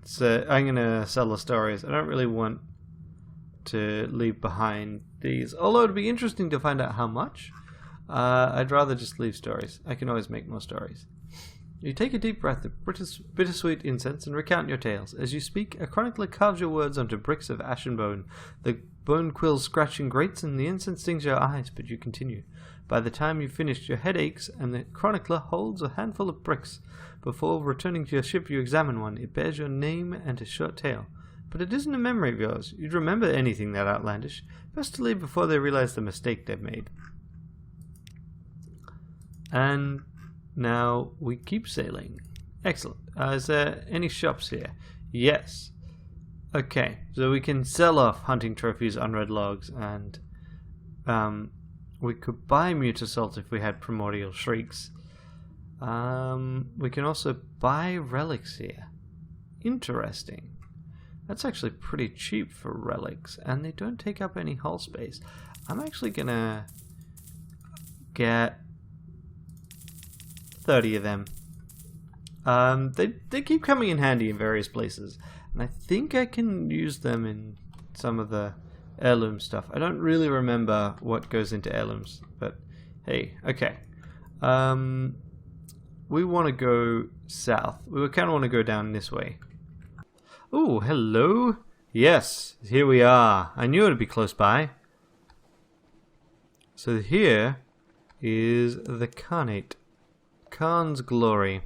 sell the stories. I don't really want to leave behind these, although it'd be interesting to find out how much. I'd rather just leave stories. I can always make more stories. You take a deep breath of bittersweet incense and recount your tales. As you speak, a chronicler carves your words onto bricks of ashen bone. The bone quills scratching grates and the incense stings your eyes, but you continue. By the time you've finished, your head aches, and the chronicler holds a handful of bricks. Before returning to your ship, you examine one. It bears your name and a short tale. But it isn't a memory of yours. You'd remember anything that outlandish. Best to leave before they realize the mistake they've made. And now we keep sailing. Excellent. Is there any shops here? Yes. Okay, so we can sell off hunting trophies, unread logs, and we could buy mute assault if we had primordial shrieks. We can also buy relics here. Interesting. That's actually pretty cheap for relics, and they don't take up any hull space. I'm actually gonna get 30 of them. They keep coming in handy in various places, and I think I can use them in some of the heirloom stuff. I don't really remember what goes into heirlooms, but hey, okay. We want to go south. We kind of want to go down this way. Oh, hello. Yes, here we are. I knew it would be close by. So here is the Khanate. Khan's Glory.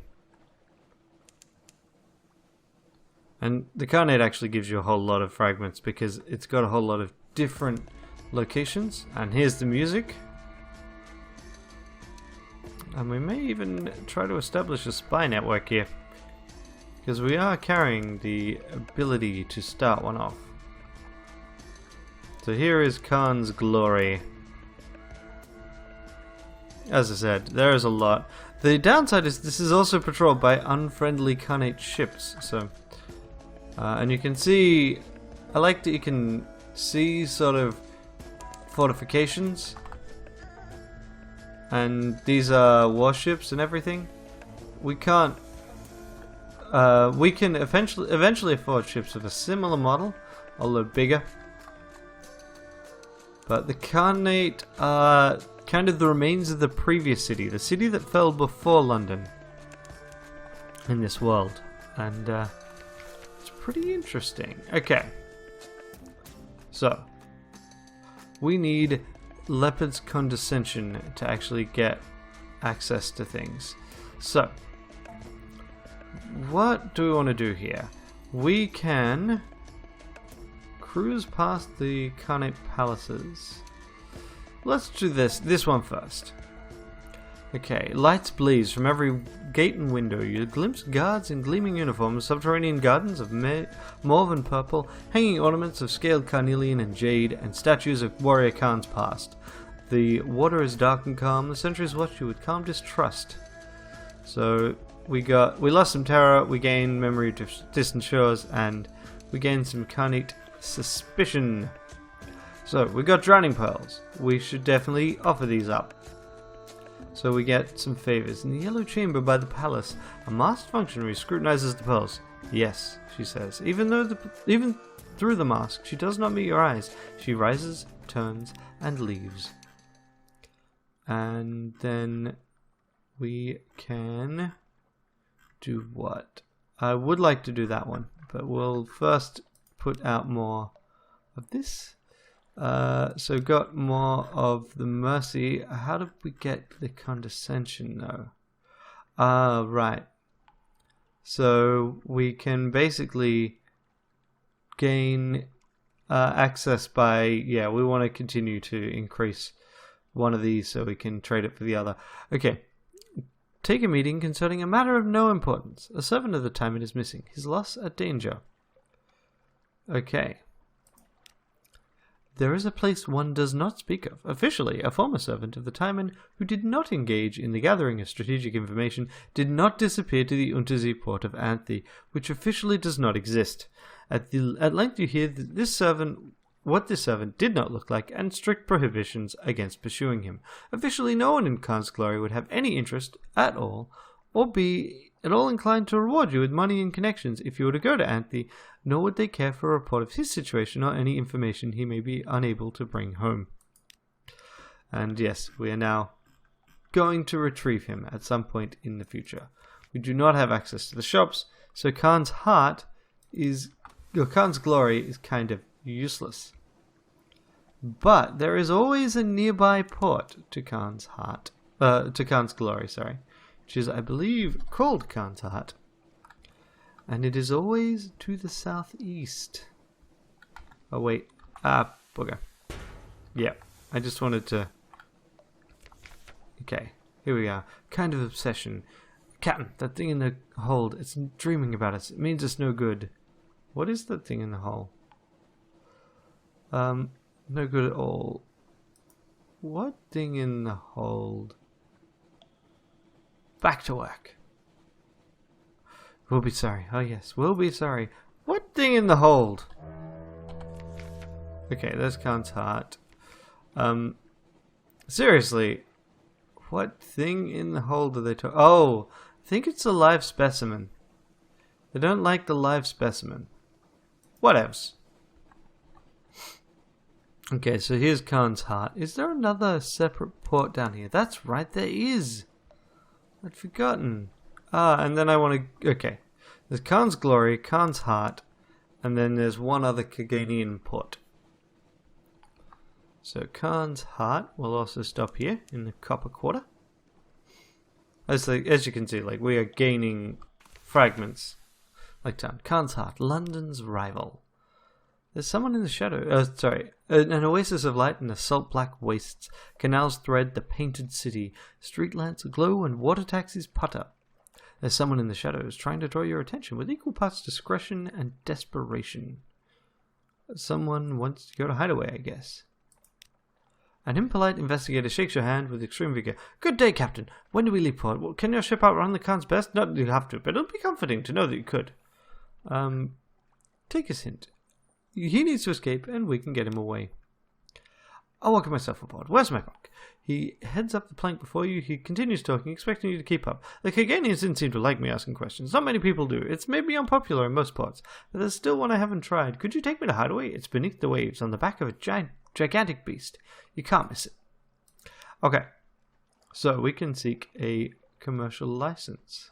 And the Khanate actually gives you a whole lot of fragments because it's got a whole lot of different locations. And here's the music. And we may even try to establish a spy network here, because we are carrying the ability to start one off. So here is Khan's Glory. As I said, there is a lot. The downside is this is also patrolled by unfriendly Khanate ships. So, and you can see, I like that you can see sort of fortifications. And these are warships and everything. We can't. We can eventually afford ships of a similar model, although bigger. But the Khanate are kind of the remains of the previous city, the city that fell before London in this world, and it's pretty interesting. Okay, so we need Leopard's condescension to actually get access to things. So what do we want to do here? We can cruise past the Khanate palaces. Let's do this one first. Okay, lights blaze from every gate and window. You glimpse guards in gleaming uniforms, subterranean gardens of mauve and purple, hanging ornaments of scaled carnelian and jade, and statues of warrior Khans past. The water is dark and calm. The sentries watch you with calm distrust. So we lost some terror, we gained memory of distant shores, and we gained some Khanate suspicion. So we got drowning pearls. We should definitely offer these up. So we get some favors. In the yellow chamber by the palace, a masked functionary scrutinizes the pearls. Yes, she says. Even through the mask, she does not meet your eyes. She rises, turns, and leaves. And then we can do what? I would like to do that one, but we'll first put out more of this. So got more of the mercy. How did we get the condescension though? Right. So we can basically gain access by, yeah, we want to continue to increase one of these so we can trade it for the other. Okay. Take a meeting concerning a matter of no importance. A servant of the Timon is missing. His loss a danger. Okay. There is a place one does not speak of. Officially, a former servant of the Timon who did not engage in the gathering of strategic information did not disappear to the Untersee port of Anthe, which officially does not exist. At length you hear that what this servant did not look like, and strict prohibitions against pursuing him. Officially, no one in Khan's glory would have any interest at all, or be at all inclined to reward you with money and connections if you were to go to Anthe, nor would they care for a report of his situation or any information he may be unable to bring home. And yes, we are now going to retrieve him at some point in the future. We do not have access to the shops, so Khan's glory is kind of useless. But there is always a nearby port to Khan's glory, which is, I believe, called Khan's Heart. And it is always to the southeast. Oh wait, bugger. Yeah, I just wanted to... Okay, here we are. Kind of obsession. Captain, that thing in the hold, it's dreaming about us. It means it's no good. What is that thing in the hole? No good at all. What thing in the hold? Back to work. We'll be sorry. Oh yes, we'll be sorry. What thing in the hold? Okay, there's Khan's Heart. Seriously, what thing in the hold are they talking? Oh, I think it's a live specimen. They don't like the live specimen. Whatevs. Okay, so here's Khan's Heart. Is there another separate port down here? That's right, there is. I'd forgotten. And then I want to... Okay. There's Khan's Glory, Khan's Heart, and then there's one other Kaganian port. So Khan's Heart will also stop here in the Copper Quarter. As you can see, like, we are gaining fragments. Like down. Khan's Heart, London's rival. There's someone in the shadow. An oasis of light in the salt-black wastes. Canals thread the painted city. Street lamps glow and water taxis putter. There's someone in the shadows trying to draw your attention with equal parts discretion and desperation. Someone wants to go to hideaway, I guess. An impolite investigator shakes your hand with extreme vigor. Good day, Captain. When do we leave port? Well, can your ship outrun the Khan's best? Not that you have to, but it'll be comforting to know that you could. Take his hint. He needs to escape, and we can get him away. I'll walk myself aboard. Where's my bunk? He heads up the plank before you. He continues talking, expecting you to keep up. The Kaganians didn't seem to like me asking questions. Not many people do. It's maybe unpopular in most ports, but there's still one I haven't tried. Could you take me to Hideaway? It's beneath the waves, on the back of a gigantic beast. You can't miss it. Okay, so we can seek a commercial license.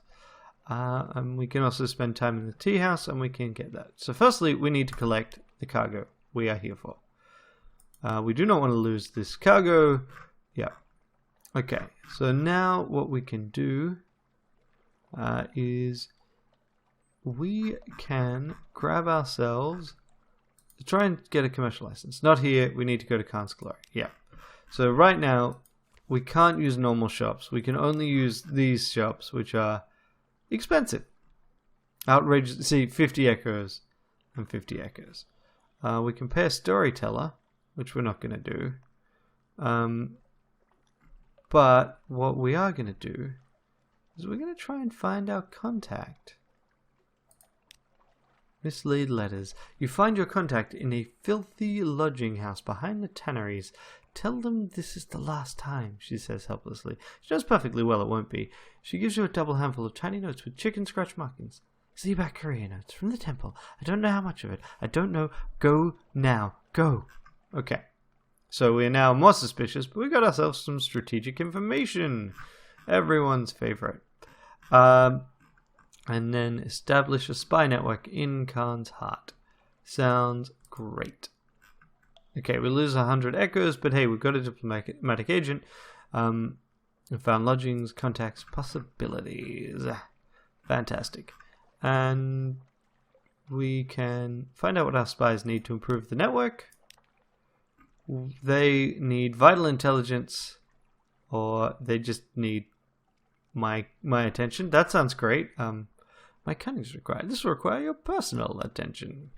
And we can also spend time in the tea house, and we can get that. So firstly, we need to collect the cargo we are here for. We do not want to lose this cargo. Yeah. Okay, so now what we can do is we can grab ourselves, try and get a commercial license. Not here, we need to go to Khan's Glory. Yeah. So right now, we can't use normal shops. We can only use these shops, which are expensive. Outrageous. See, 50 echoes and 50 echoes. We can pay a storyteller, which we're not going to do. But what we are going to do is we're going to try and find our contact. Mislead letters. You find your contact in a filthy lodging house behind the tanneries. Tell them this is the last time, she says helplessly. She knows perfectly well it won't be. She gives you a double handful of tiny notes with chicken scratch markings. Zebak courier notes from the temple. I don't know how much of it. I don't know. Go now. Go. Okay. So we're now more suspicious, but we got ourselves some strategic information. Everyone's favorite. And then establish a spy network in Khan's Heart. Sounds great. Okay, we lose 100 echoes, but hey, we've got a diplomatic agent. We found lodgings, contacts, possibilities. Fantastic. And we can find out what our spies need to improve the network. They need vital intelligence, or they just need my attention. That sounds great. My cunning is required. This will require your personal attention.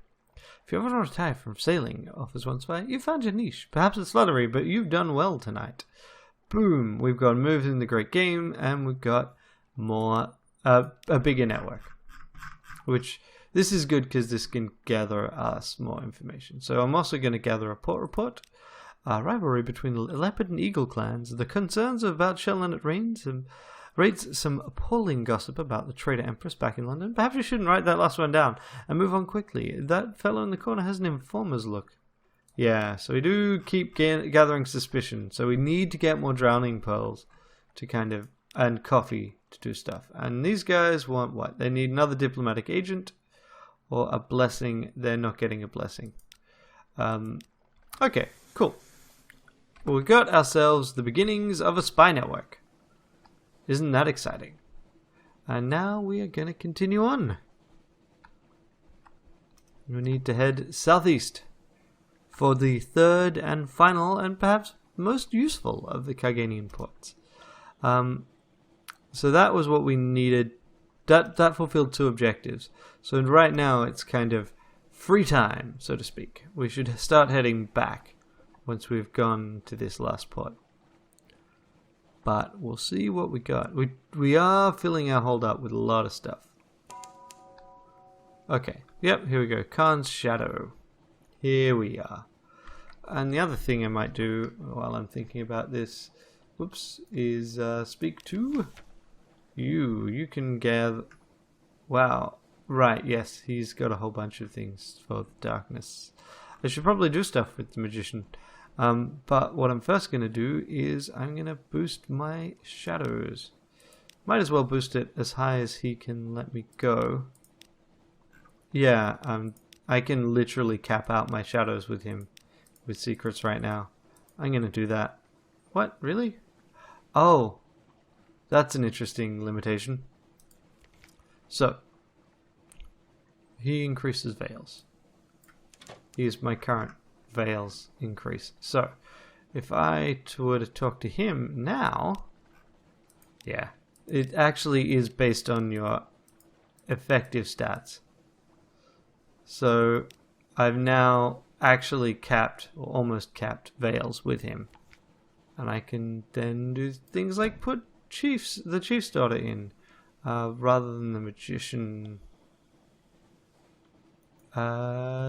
If you ever want to retire from sailing, offers one spy, you found your niche. Perhaps it's flattery, but you've done well tonight. Boom! We've got moves in the great game, and we've got more a bigger network. Which this is good because this can gather us more information. So I'm also going to gather a port report. Rivalry between the Leopard and Eagle clans. The concerns about Shellnet rates some appalling gossip about the traitor Empress back in London. Perhaps you shouldn't write that last one down and move on quickly. That fellow in the corner has an informer's look. Yeah, so we do keep gathering suspicion. So we need to get more drowning pearls to kind of, and coffee to do stuff. And these guys want what? They need another diplomatic agent or a blessing. They're not getting a blessing. Okay, cool. Well, we've got ourselves the beginnings of a spy network. Isn't that exciting? And now we are going to continue on. We need to head southeast for the third and final and perhaps most useful of the Carganian ports. So that was what we needed. That fulfilled two objectives. So right now it's kind of free time, so to speak. We should start heading back once we've gone to this last port. But we'll see what we got. We are filling our hold up with a lot of stuff. Okay, yep, here we go. Khan's Shadow. Here we are. And the other thing I might do while I'm thinking about this, whoops, is speak to you. You can gather... Wow. Right, yes, he's got a whole bunch of things for the darkness. I should probably do stuff with the magician. But what I'm first going to do is I'm going to boost my shadows. Might as well boost it as high as he can let me go. Yeah, I can literally cap out my shadows with him with secrets right now. I'm going to do that. What? Really? Oh, that's an interesting limitation. So, he increases veils. He is my current veils increase. So, if I were to talk to him now, yeah, it actually is based on your effective stats. So, I've now actually capped, or almost capped, veils with him. And I can then do things like put the chief's daughter in, rather than the magician.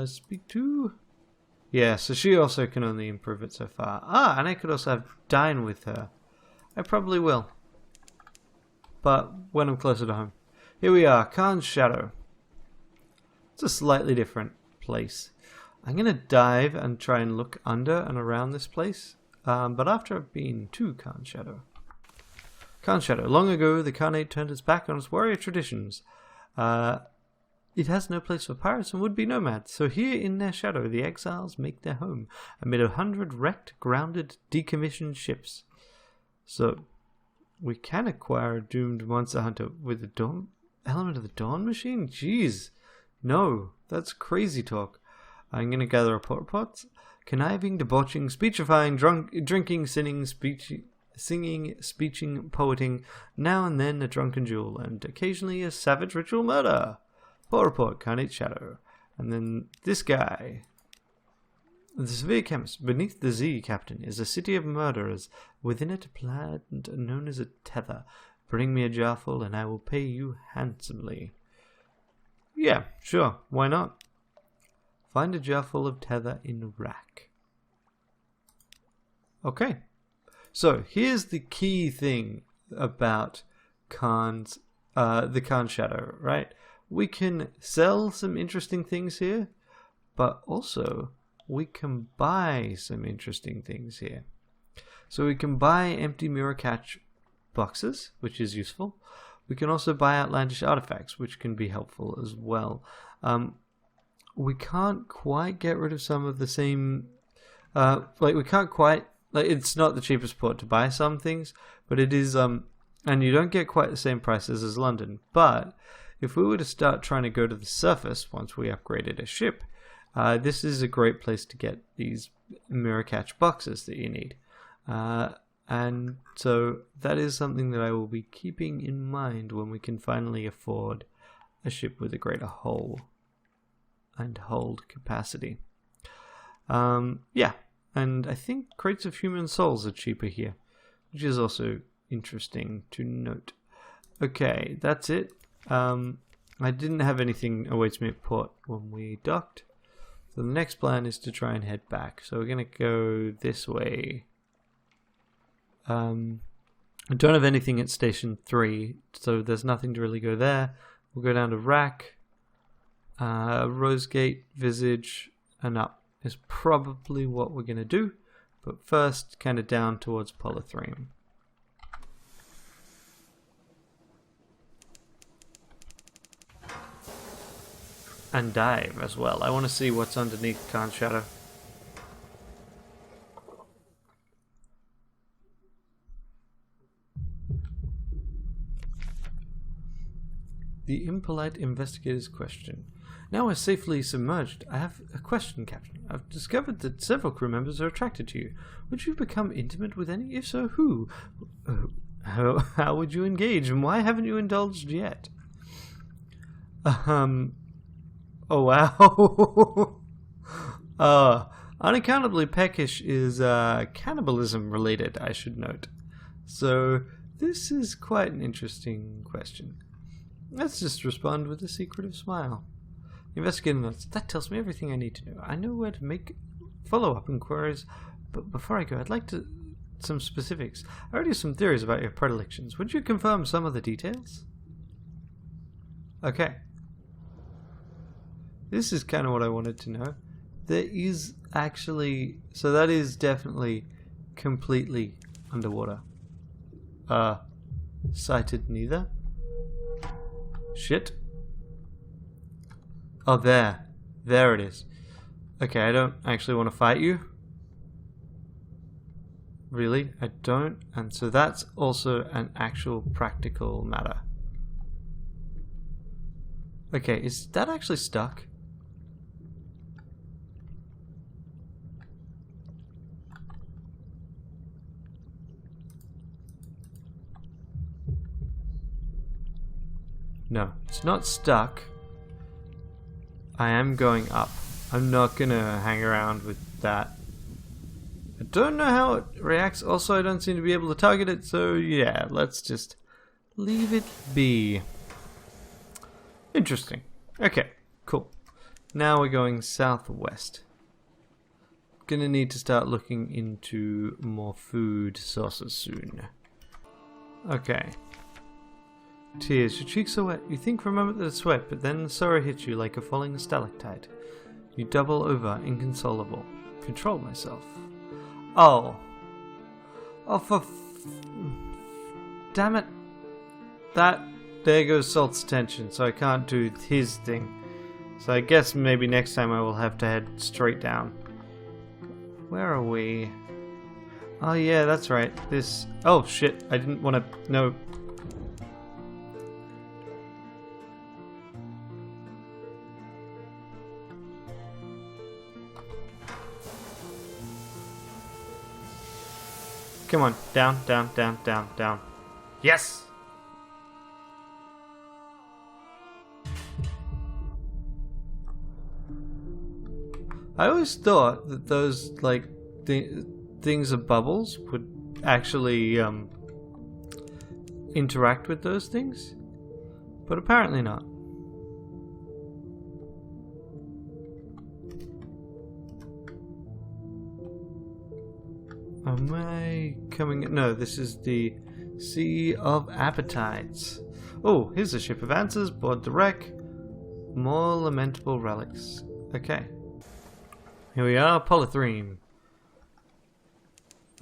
Speak to... Yeah, so she also can only improve it so far. Ah, and I could also have dine with her. I probably will. But when I'm closer to home. Here we are, Khan's Shadow. It's a slightly different place. I'm going to dive and try and look under and around this place. But after I've been to Khan's Shadow. Khan's Shadow. Long ago, the Khanate turned its back on its warrior traditions. It has no place for pirates and would-be nomads, so here in their shadow the exiles make their home, amid 100 wrecked, grounded, decommissioned ships. So, we can acquire a doomed monster hunter with the dawn element of the Dawn Machine? Jeez. No, that's crazy talk. I'm going to gather report reports. Conniving, debauching, speechifying, drinking, singing, speeching, poeting, now and then a drunken duel, and occasionally a savage ritual murder. Port report, Khanate Shadow. And then this guy. The severe chemist. Beneath the Z, Captain, is a city of murderers. Within it a plant known as a tether. Bring me a jarful and I will pay you handsomely. Yeah, sure. Why not? Find a jarful of tether in rack. Okay. So, here's the key thing about the Khan's Shadow, right? We can sell some interesting things here, but also we can buy some interesting things here. So we can buy empty mirror catch boxes, which is useful. We can also buy outlandish artifacts, which can be helpful as well. We can't quite get rid of some of the same... we can't quite like it's not the cheapest port to buy some things, but it is and you don't get quite the same prices as London. But if we were to start trying to go to the surface once we upgraded a ship, this is a great place to get these mirror catch boxes that you need. And so that is something that I will be keeping in mind when we can finally afford a ship with a greater hull and hold capacity. Yeah, and I think crates of human souls are cheaper here, which is also interesting to note. Okay, that's it. I didn't have anything awaits me at port when we docked. So the next plan is to try and head back. So we're going to go this way. I don't have anything at Station 3, so there's nothing to really go there. We'll go down to Rack, Rosegate, Visage, and up is probably what we're going to do. But first, kind of down towards Polythreme. And dive as well. I want to see what's underneath Khan's Shadow. The impolite investigator's question. Now we're safely submerged. I have a question, Captain. I've discovered that several crew members are attracted to you. Would you become intimate with any? If so, who? How would you engage, and why haven't you indulged yet? Oh wow. Unaccountably peckish is cannibalism related, I should note. So this is quite an interesting question. Let's just respond with a secretive smile. The investigator notes, that tells me everything I need to know. I know where to make follow-up inquiries, but before I go, I'd like some specifics. I already have some theories about your predilections. Would you confirm some of the details? Okay. This is kind of what I wanted to know. There is actually... So that is definitely completely underwater. Sighted neither. Shit. Oh, there. There it is. Okay, I don't actually want to fight you. Really? I don't. And so that's also an actual practical matter. Okay, is that actually stuck? No, it's not stuck. I am going up. I'm not gonna hang around with that. I don't know how it reacts. Also, I don't seem to be able to target it, so yeah, let's just leave it be. Interesting. Okay, cool. Now we're going southwest. Gonna need to start looking into more food sources soon. Okay. Tears, your cheeks are wet. You think for a moment that it's wet, but then sorrow hits you like a falling stalactite. You double over, inconsolable. Control myself. Oh. Oh, damn it. There goes Salt's attention, so I can't do his thing. So I guess maybe next time I will have to head straight down. Where are we? Oh yeah, that's right. This... Oh shit, I didn't want to... No. Come on, down, down, down, down, down. Yes! I always thought that those, like, things of bubbles would actually, interact with those things. But apparently not. Am I coming... No, this is the Sea of Appetites. Oh, here's a ship of answers. Board the wreck. More lamentable relics. Okay. Here we are, Polythreme.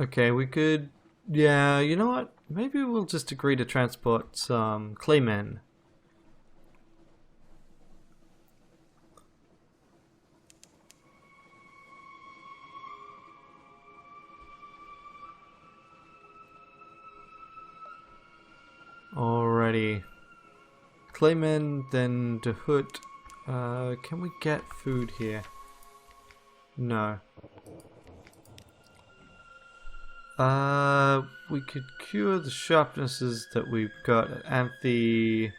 Okay, we could... Yeah, you know what? Maybe we'll just agree to transport some claymen. Clayman, then Dahut. Can we get food here? No. We could cure the sharpnesses that we've got at Anthe,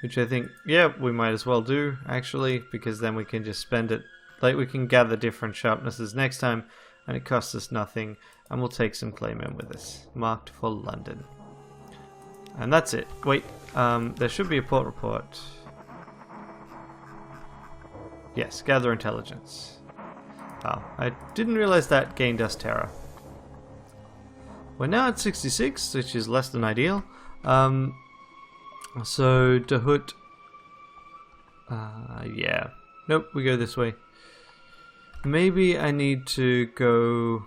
which I think, yeah, we might as well do, actually, because then we can just spend it, like, we can gather different sharpnesses next time, and it costs us nothing, and we'll take some Claymen with us, marked for London. And that's it. Wait, there should be a port report. Yes, gather intelligence. Oh, I didn't realize that gained us terror. We're now at 66, which is less than ideal. So, Dahut... yeah. Nope, we go this way. Maybe I need to go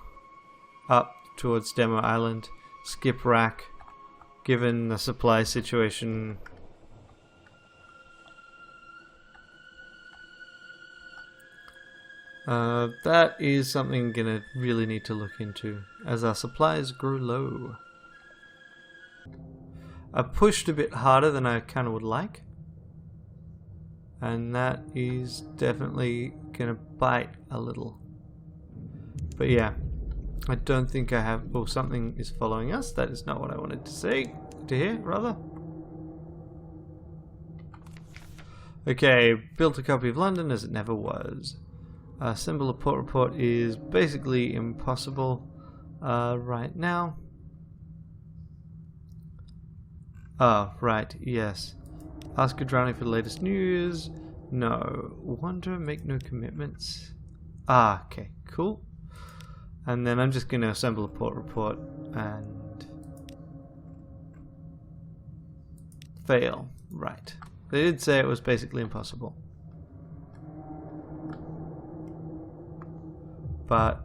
up towards Demo Island, skip Rack, given the supply situation. That is something I'm gonna really need to look into as our supplies grow low. I pushed a bit harder than I kind of would like, and that is definitely gonna bite a little. But yeah, I don't think I have. Oh, something is following us. That is not what I wanted to say. To hear, rather. Okay, built a copy of London as it never was. Symbol of port report is basically impossible right now. Oh, right, yes. Ask Adrani for the latest news. No. Wonder, make no commitments. Ah, okay, cool. And then I'm just going to assemble a port report and fail. Right. They did say it was basically impossible. But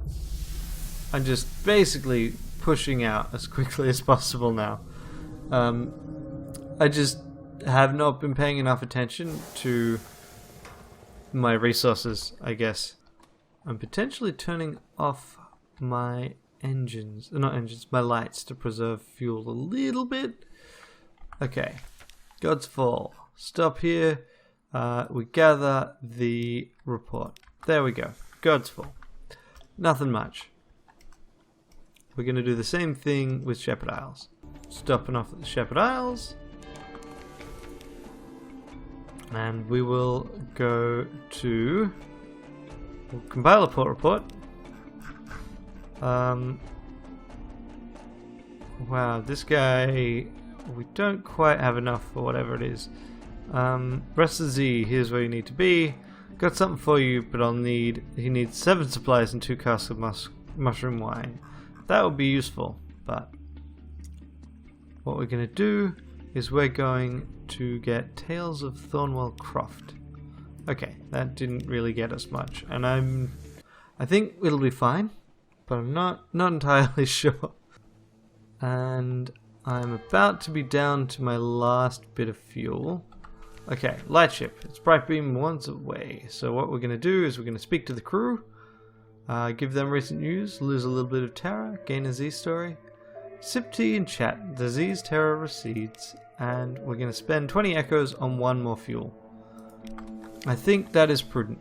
I'm just basically pushing out as quickly as possible now. I just have not been paying enough attention to my resources, I guess. I'm potentially turning off my engines, not engines, my lights to preserve fuel a little bit. Okay, God's Fall. Stop here. We gather the report. There we go. God's Fall. Nothing much. We're going to do the same thing with Shepherd Isles. Stopping off at the Shepherd Isles. And we will go to... We'll compile a port report. Wow, this guy... We don't quite have enough for whatever it is. Rest of Z, here's where you need to be. Got something for you, but he needs 7 supplies and 2 casks of mushroom wine. That would be useful, but what we're going to do is we're going to get Tales of Thornwell Croft. Okay, that didn't really get us much, and I think it'll be fine, but I'm not entirely sure. And I'm about to be down to my last bit of fuel. Okay, lightship. It's bright beam once away. So what we're going to do is we're going to speak to the crew, give them recent news, lose a little bit of terror, gain a Z story, sip tea and chat. The Z's terror recedes, and we're going to spend 20 echoes on 1 more fuel. I think that is prudent.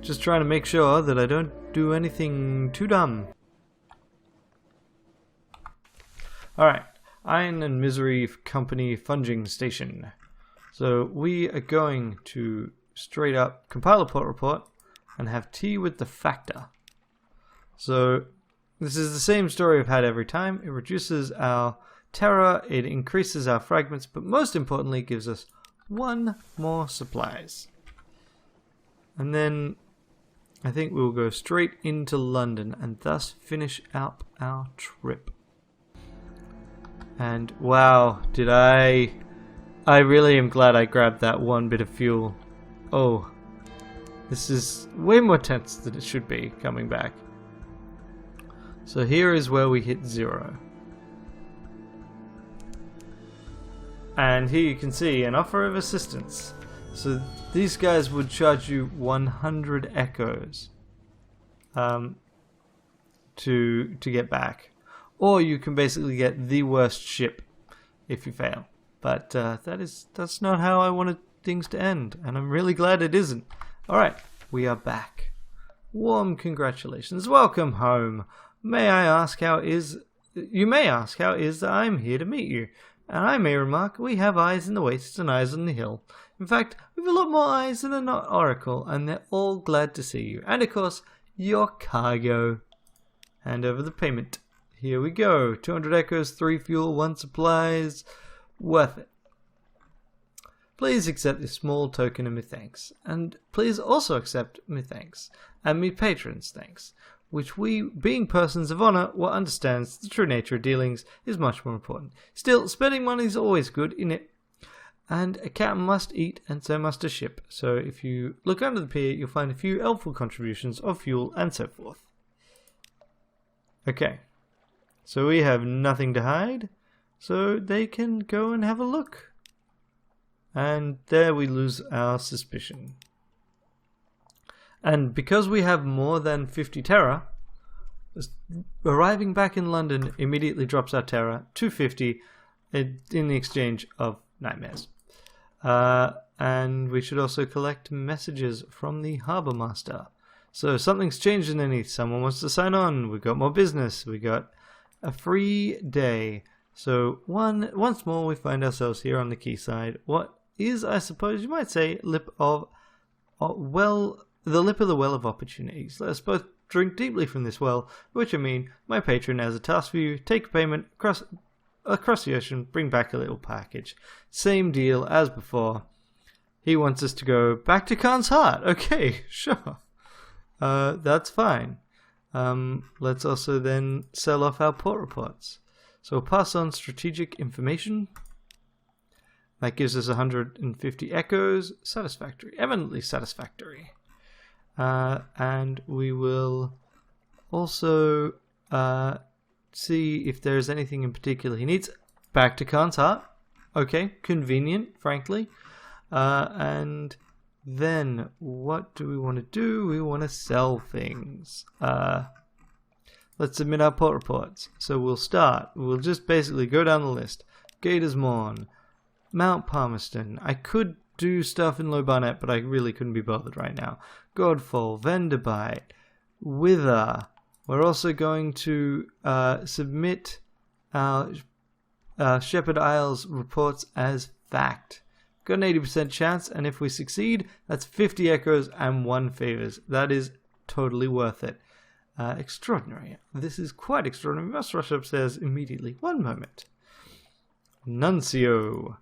Just trying to make sure that I don't do anything too dumb. Alright, Iron and Misery Company Funging Station. So we are going to straight up compile a port report and have tea with the Factor. So this is the same story I've had every time. It reduces our terror, it increases our fragments, but most importantly it gives us 1 more supplies. And then I think we'll go straight into London and thus finish up our trip. And wow, did I really am glad I grabbed that 1 bit of fuel. Oh, this is way more tense than it should be coming back. So here is where we hit 0. And here you can see an offer of assistance. So these guys would charge you 100 echoes to get back. Or you can basically get the worst ship if you fail. But that's not how I wanted things to end, and I'm really glad it isn't. Alright, we are back. Warm congratulations. Welcome home. May I ask how is... You may ask how it is that I'm here to meet you. And I may remark, we have eyes in the waste and eyes on the hill. In fact, we've a lot more eyes than an oracle, and they're all glad to see you. And of course, your cargo. Hand over the payment. Here we go. 200 echoes, 3 fuel, 1 supplies. Worth it. Please accept this small token of my thanks. And please also accept my thanks. And me patrons' thanks. Which we, being persons of honour, will understand the true nature of dealings is much more important. Still, spending money is always good, innit? And a captain must eat, and so must a ship. So if you look under the pier, you'll find a few helpful contributions of fuel and so forth. Okay. So we have nothing to hide, so they can go and have a look. And there we lose our suspicion. And because we have more than 50 terror, arriving back in London immediately drops our terror to 50 in the exchange of nightmares. And we should also collect messages from the harbour master. So something's changed underneath. Someone wants to sign on. We got more business. We got a free day. So once more we find ourselves here on the quayside. What is, I suppose you might say, the lip of the well of opportunities. Let us both drink deeply from this well, which I mean, my patron has a task for you. Take a payment across the ocean, bring back a little package. Same deal as before. He wants us to go back to Khan's Heart. Okay, sure. That's fine. Let's also then sell off our port reports. So we'll pass on strategic information. That gives us 150 echoes. Satisfactory. Eminently satisfactory. And we will also see if there's anything in particular he needs. Back to Khan's Heart. Okay, convenient, frankly. And then what do we want to do? We want to sell things. Let's submit our port reports. So we'll start. We'll just basically go down the list. Gators Morn, Mount Palmerston. I could do stuff in Low Barnet, but I really couldn't be bothered right now. Godfall, Vanderbite, Wither. We're also going to submit our Shepherd Isles reports as fact. Got an 80% chance, and if we succeed, that's 50 echoes and 1 favors. That is totally worth it. Extraordinary. This is quite extraordinary. We must rush upstairs immediately. One moment. Nuncio.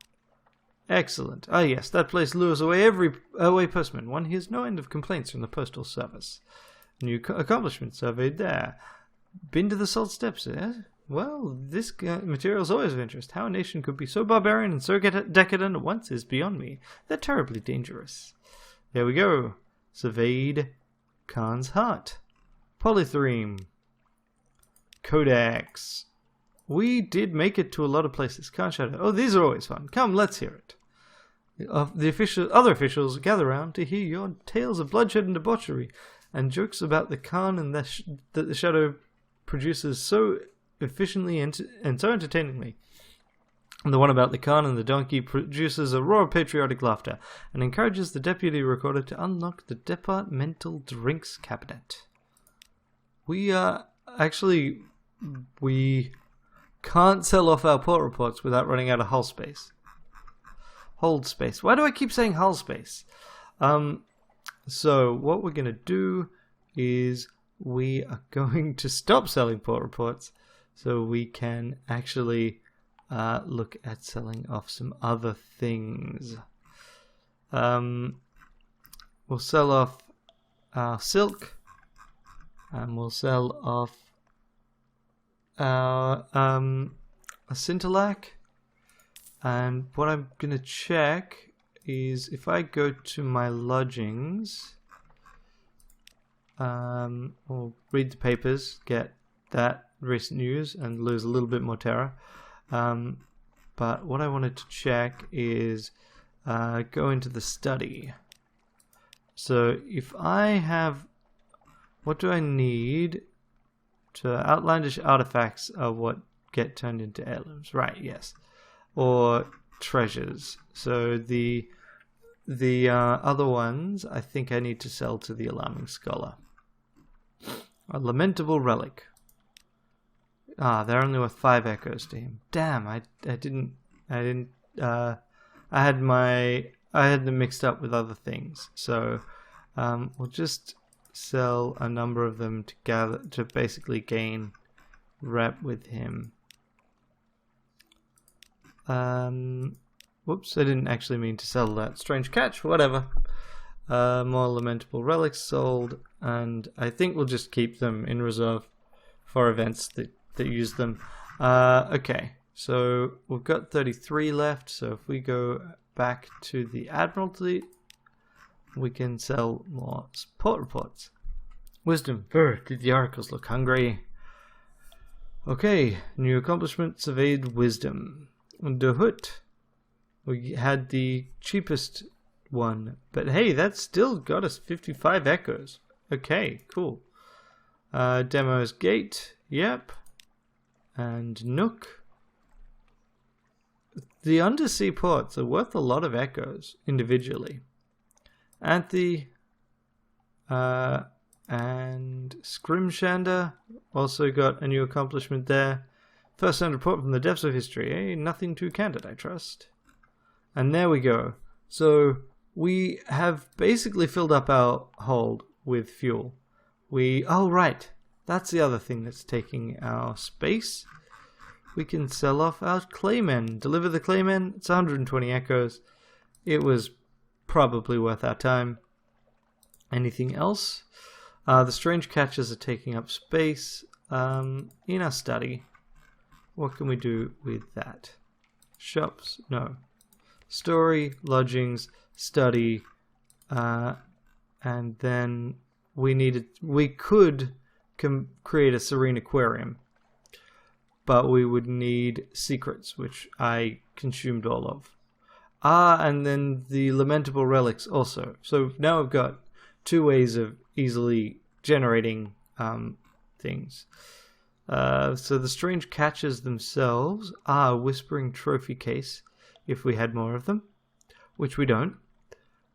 Excellent. Ah yes, that place lures away every postman. One hears no end of complaints from the postal service. New accomplishment surveyed there. Been to the Salt Steps, eh? Well, this material is always of interest. How a nation could be so barbarian and so decadent at once is beyond me. They're terribly dangerous. There we go. Surveyed Khan's Heart. Polythreme. Codex. We did make it to a lot of places. Khan Shadow. Oh, these are always fun. Come, let's hear it. Other officials gather round to hear your tales of bloodshed and debauchery, and jokes about the Khan and that the Shadow produces so efficiently and so entertainingly. And the one about the Khan and the donkey produces a roar of patriotic laughter, and encourages the deputy recorder to unlock the departmental drinks cabinet. We can't sell off our port reports without running out of hull space. Hold space. Why do I keep saying hull space? So what we're going to do is we are going to stop selling port reports so we can actually look at selling off some other things. We'll sell off our silk, and we'll sell off our Scintillac. And what I'm going to check is if I go to my lodgings, or read the papers, get that recent news, and lose a little bit more terror. But what I wanted to check is go into the study. So if I have, what do I need to outlandish artifacts are what get turned into heirlooms, right? Yes. Or treasures. So the other ones, I think I need to sell to the Alarming Scholar. A lamentable relic. They're only worth 5 echoes to him. Damn, I had them mixed up with other things. So we'll just sell a number of them to basically gain rep with him. Whoops, I didn't actually mean to sell that. Strange catch, whatever. More lamentable relics sold, and I think we'll just keep them in reserve for events that use them. Okay, so we've got 33 left, so if we go back to the Admiralty, we can sell more support reports. Wisdom. Did the oracles look hungry? Okay, new accomplishment, surveyed wisdom. Dahut. We had the cheapest one, but hey, that's still got us 55 echoes. Okay, cool. Demo's Gate, yep. And Nook. The undersea ports are worth a lot of echoes individually. Anthe and Scrimshander also got a new accomplishment there. First known report from the depths of history. Nothing too candid, I trust. And there we go. So we have basically filled up our hold with fuel. Oh right, that's the other thing that's taking our space. We can sell off our claymen. Deliver the claymen. It's 120 echoes. It was probably worth our time. Anything else? The strange catches are taking up space in our study. What can we do with that? Shops? No. Story, lodgings, study, and then we could create a serene aquarium, but we would need secrets, which I consumed all of. And then the lamentable relics also. So now I've got 2 ways of easily generating things. So the strange catches themselves are a whispering trophy case if we had more of them, which we don't,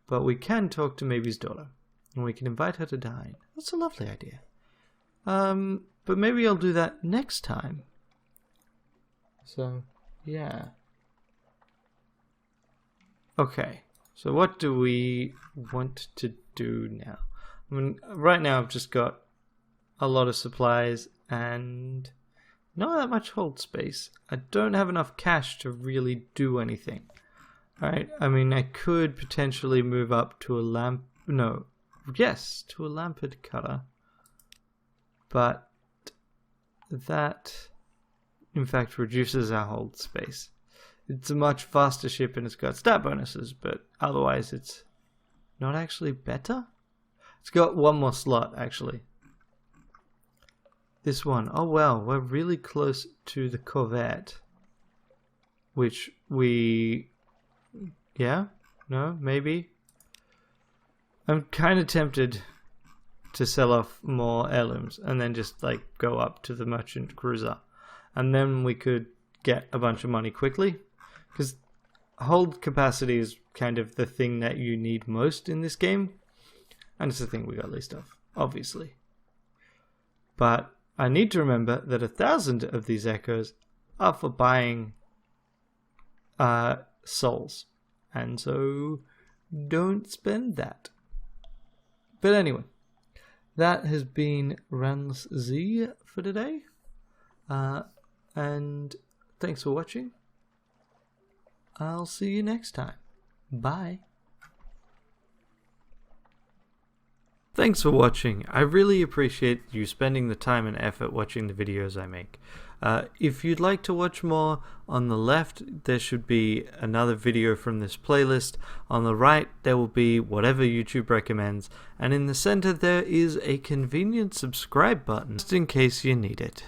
but we can talk to Maybe's daughter and we can invite her to dine. That's a lovely idea. But maybe I'll do that next time. So yeah. Okay, so what do we want to do now? I mean, right now I've just got a lot of supplies and not that much hold space. I don't have enough cash to really do anything. Alright, I mean, I could potentially move up to a to a lamped cutter. But that, in fact, reduces our hold space. It's a much faster ship and it's got stat bonuses, but otherwise it's not actually better. It's got 1 more slot, actually. This one. Oh well, we're really close to the Corvette. Which we... Yeah? No? Maybe? I'm kind of tempted to sell off more heirlooms and then just like go up to the merchant cruiser. And then we could get a bunch of money quickly. Because hold capacity is kind of the thing that you need most in this game. And it's the thing we got least of, obviously. But I need to remember that 1,000 of these echoes are for buying souls. And so don't spend that. But anyway, that has been Ranless Z for today. And thanks for watching. I'll see you next time. Bye. Thanks for watching. I really appreciate you spending the time and effort watching the videos I make. If you'd like to watch more, on the left there should be another video from this playlist. On the right there will be whatever YouTube recommends. And in the center there is a convenient subscribe button just in case you need it.